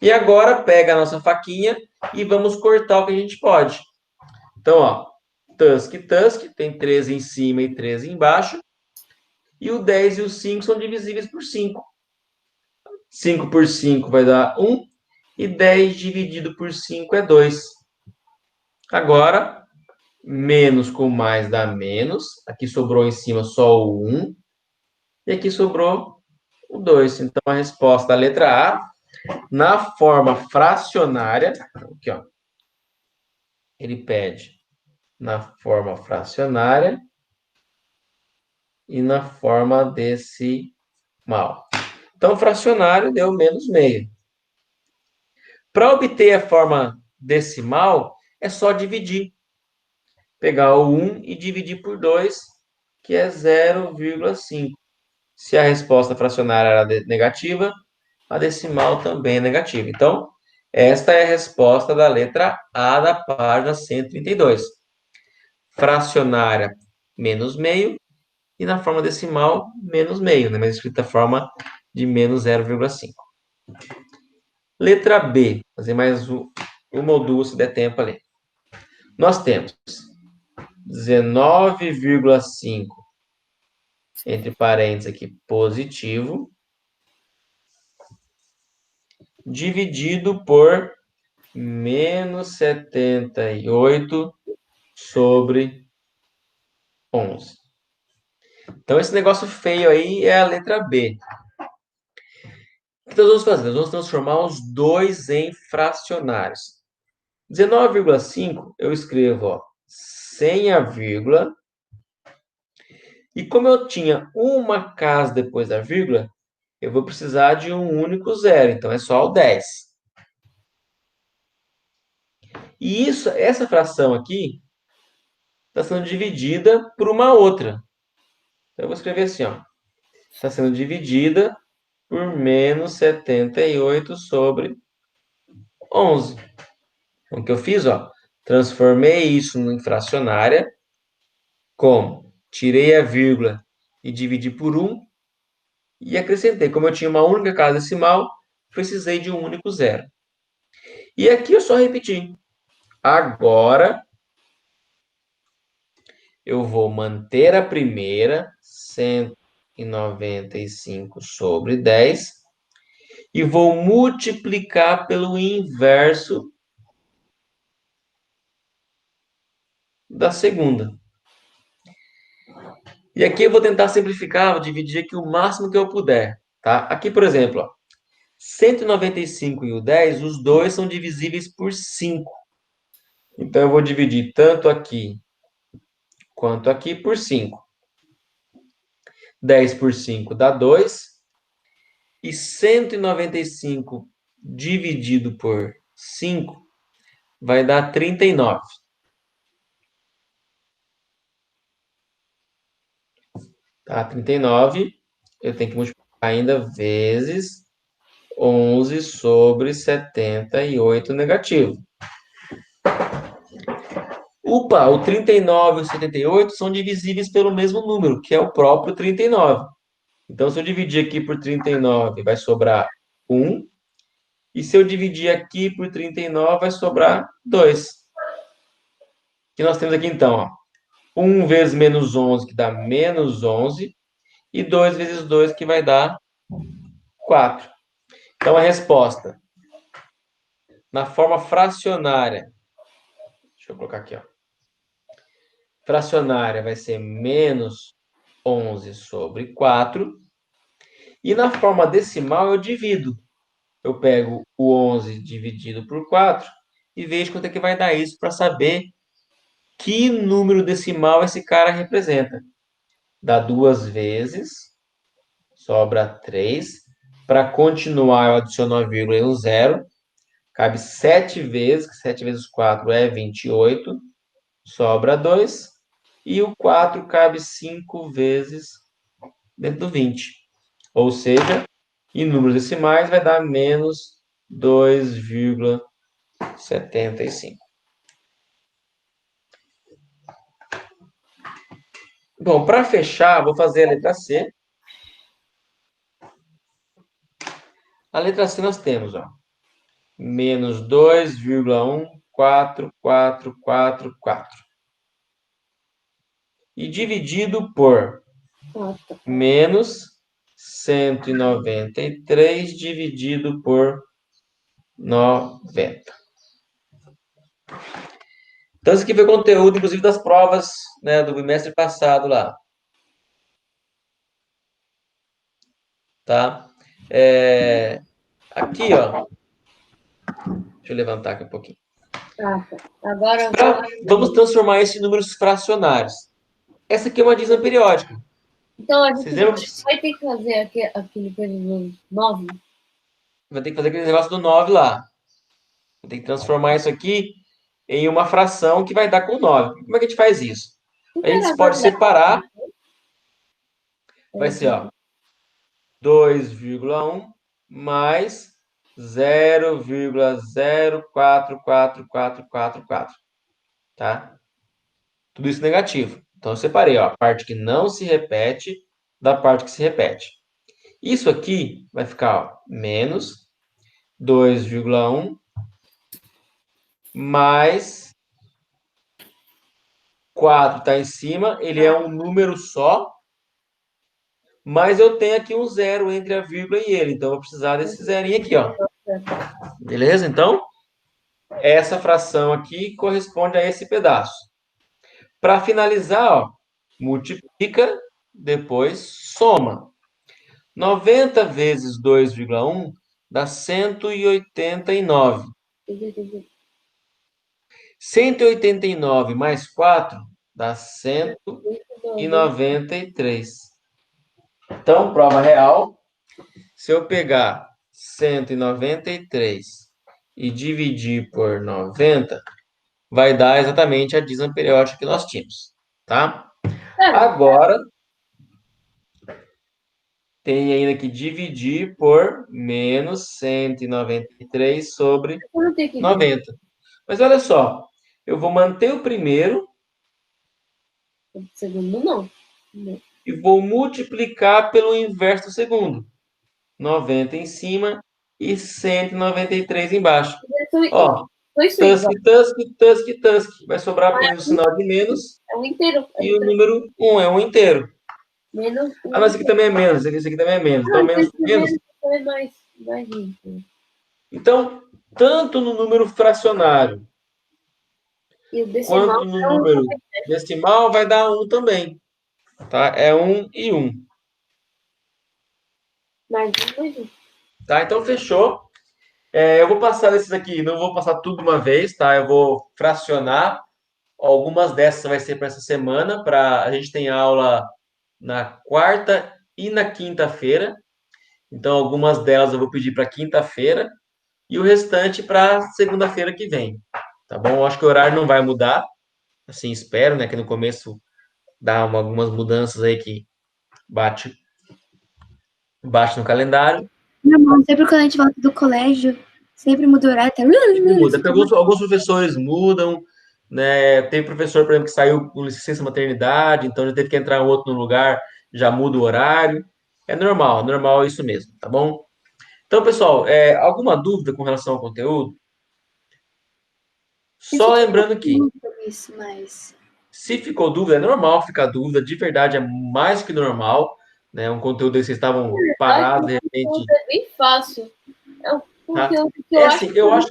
E agora, pega a nossa faquinha e vamos cortar o que a gente pode. Então, ó, tusk, tem 13 em cima e 13 embaixo. E o 10 e o 5 são divisíveis por 5. 5 por 5 vai dar 1. E 10 dividido por 5 é 2. Agora, menos com mais dá menos. Aqui sobrou em cima só o 1. E aqui sobrou o 2. Então, a resposta da letra A, na forma fracionária, aqui, ó, ele pede na forma fracionária e na forma decimal. Então, fracionário deu menos meio. Para obter a forma decimal, é só dividir. Pegar o 1 e dividir por 2, que é 0,5. Se a resposta fracionária era negativa, a decimal também é negativa. Então, esta é a resposta da letra A da página 132. Fracionária, menos meio, e na forma decimal, menos meio, né? Mas escrita a forma de menos 0,5. Letra B, fazer mais uma ou duas se der tempo ali. Nós temos 19,5, entre parênteses aqui, positivo, dividido por menos 78 sobre 11. Então, esse negócio feio aí é a letra B. O que nós vamos fazer? Nós vamos transformar os dois em fracionários. 19,5 eu escrevo, ó, sem a vírgula. E como eu tinha uma casa depois da vírgula, eu vou precisar de um único zero. Então, é só o 10. E essa fração aqui está sendo dividida por uma outra. Então, eu vou escrever assim, ó. Está sendo dividida por menos 78 sobre 11. Então, o que eu fiz, ó, transformei isso em fracionária, como? Tirei a vírgula e dividi por 1, e acrescentei. Como eu tinha uma única casa decimal, precisei de um único zero. E aqui eu só repetir. Agora, eu vou manter a primeira, 195 sobre 10, e vou multiplicar pelo inverso da segunda. E aqui eu vou tentar simplificar, vou dividir aqui o máximo que eu puder, tá? Aqui, por exemplo, ó, 195 e o 10, os dois são divisíveis por 5. Então, eu vou dividir tanto aqui quanto aqui por 5. 10 por 5 dá 2. E 195 dividido por 5 vai dar 39. Tá? 39, eu tenho que multiplicar ainda vezes 11 sobre 78 negativo. Opa, o 39 e o 78 são divisíveis pelo mesmo número, que é o próprio 39. Então, se eu dividir aqui por 39, vai sobrar 1. E se eu dividir aqui por 39, vai sobrar 2. O que nós temos aqui, então? Ó, 1 vezes menos 11, que dá menos 11. E 2 vezes 2, que vai dar 4. Então, a resposta, na forma fracionária, deixa eu colocar aqui, ó. Fracionária vai ser menos 11 sobre 4. E na forma decimal, eu divido. Eu pego o 11 dividido por 4 e vejo quanto é que vai dar isso para saber que número decimal esse cara representa. Dá 2 vezes, sobra 3. Para continuar, eu adiciono a vírgula e um zero. Cabe 7 vezes, que 7 vezes 4 é 28. Sobra 2. E o 4 cabe 5 vezes dentro do 20. Ou seja, em números decimais vai dar menos 2,75. Bom, para fechar, vou fazer a letra C. A letra C nós temos, ó, menos 2,14444. E dividido por menos 193 dividido por 90. Então, esse aqui foi o conteúdo, inclusive, das provas, né, do bimestre passado lá. Tá? Aqui, ó. Deixa eu levantar aqui um pouquinho. Agora Vamos transformar isso em números fracionários. Essa aqui é uma dízima periódica. então a Vocês gente lembram? vai ter que fazer aquele coisa do 9? Vai ter que fazer aquele negócio do 9 lá. Vai ter que transformar isso aqui em uma fração que vai dar com 9. Como é que a gente faz isso? A gente pode separar. Vai ser, ó, 2,1 mais 0,044444. Tá? Tudo isso negativo. Então, eu separei, ó, a parte que não se repete da parte que se repete. Isso aqui vai ficar, ó, menos 2,1 mais 4 está em cima, ele é um número só, mas eu tenho aqui um zero entre a vírgula e ele, então eu vou precisar desse zerinho aqui, ó. Beleza? Então, essa fração aqui corresponde a esse pedaço. Para finalizar, ó, multiplica, depois soma. 90 vezes 2,1 dá 189. 189 mais 4 dá 193. Então, prova real, se eu pegar 193 e dividir por 90, vai dar exatamente a dízima periódica que nós tínhamos, tá? Agora, tem ainda que dividir por menos 193 sobre 90. Mas olha só, eu vou manter o primeiro O segundo não. e vou multiplicar pelo inverso do segundo. 90 em cima e 193 embaixo. Ó, Foi 6, ó. Tusk. Vai sobrar apenas o sinal de menos É um inteiro. e o número 1 é um inteiro. Menos um. Ah, mas esse aqui também é menos. Esse aqui também é menos. Então, menos com menos. É mais 20. Então, tanto no número fracionário E o decimal quanto no número decimal vai dar 1 também. Tá? É 1 e 1. mais um. Tá? Então, fechou. Eu vou passar esses aqui, não vou passar tudo de uma vez, tá? Eu vou fracionar. Algumas dessas vai ser para essa semana. A gente tem aula na quarta e na quinta-feira. Então, algumas delas eu vou pedir para quinta-feira e o restante para segunda-feira que vem. Tá bom? Eu acho que o horário não vai mudar. Assim, espero, né? Que no começo dá algumas mudanças aí que bate no calendário. Normal, sempre quando a gente volta do colégio, sempre muda o horário. Tá... Sempre muda. Porque alguns professores mudam, né? Tem professor, por exemplo, que saiu com licença maternidade, então já teve que entrar outro no lugar, já muda o horário. É normal isso mesmo, tá bom? Então, pessoal, alguma dúvida com relação ao conteúdo? Só lembrando que, Isso, mas... se ficou dúvida, é normal ficar dúvida, de verdade é mais que normal, né? Um conteúdo que vocês estavam parados, de repente. É bem fácil. É um Tá? conteúdo que eu acho Eu acho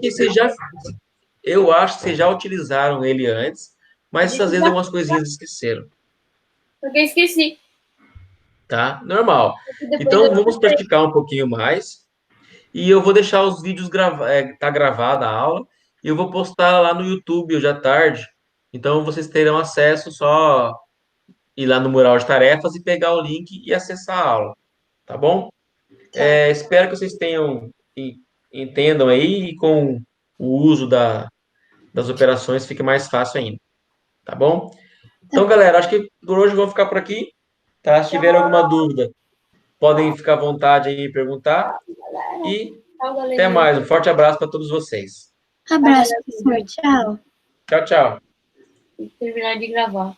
que vocês já utilizaram ele antes, mas às vezes algumas coisinhas esqueceram, porque eu esqueci. tá? Normal. Depois Então eu vamos praticar um pouquinho mais. E eu vou deixar os vídeos tá gravada a aula e eu vou postar lá no YouTube hoje à tarde. Então vocês terão acesso, só ir lá no mural de tarefas e pegar o link e acessar a aula, tá bom? Espero que vocês entendam aí e com o uso das operações fique mais fácil ainda, tá bom? Então, galera, acho que por hoje vamos ficar por aqui, tá? Se tiver alguma dúvida, podem ficar à vontade aí e perguntar. E Tchau, até galerinha. mais. Um forte abraço para todos vocês. Abraço, professor. Tchau. Tchau, tchau. Tem que terminar de gravar.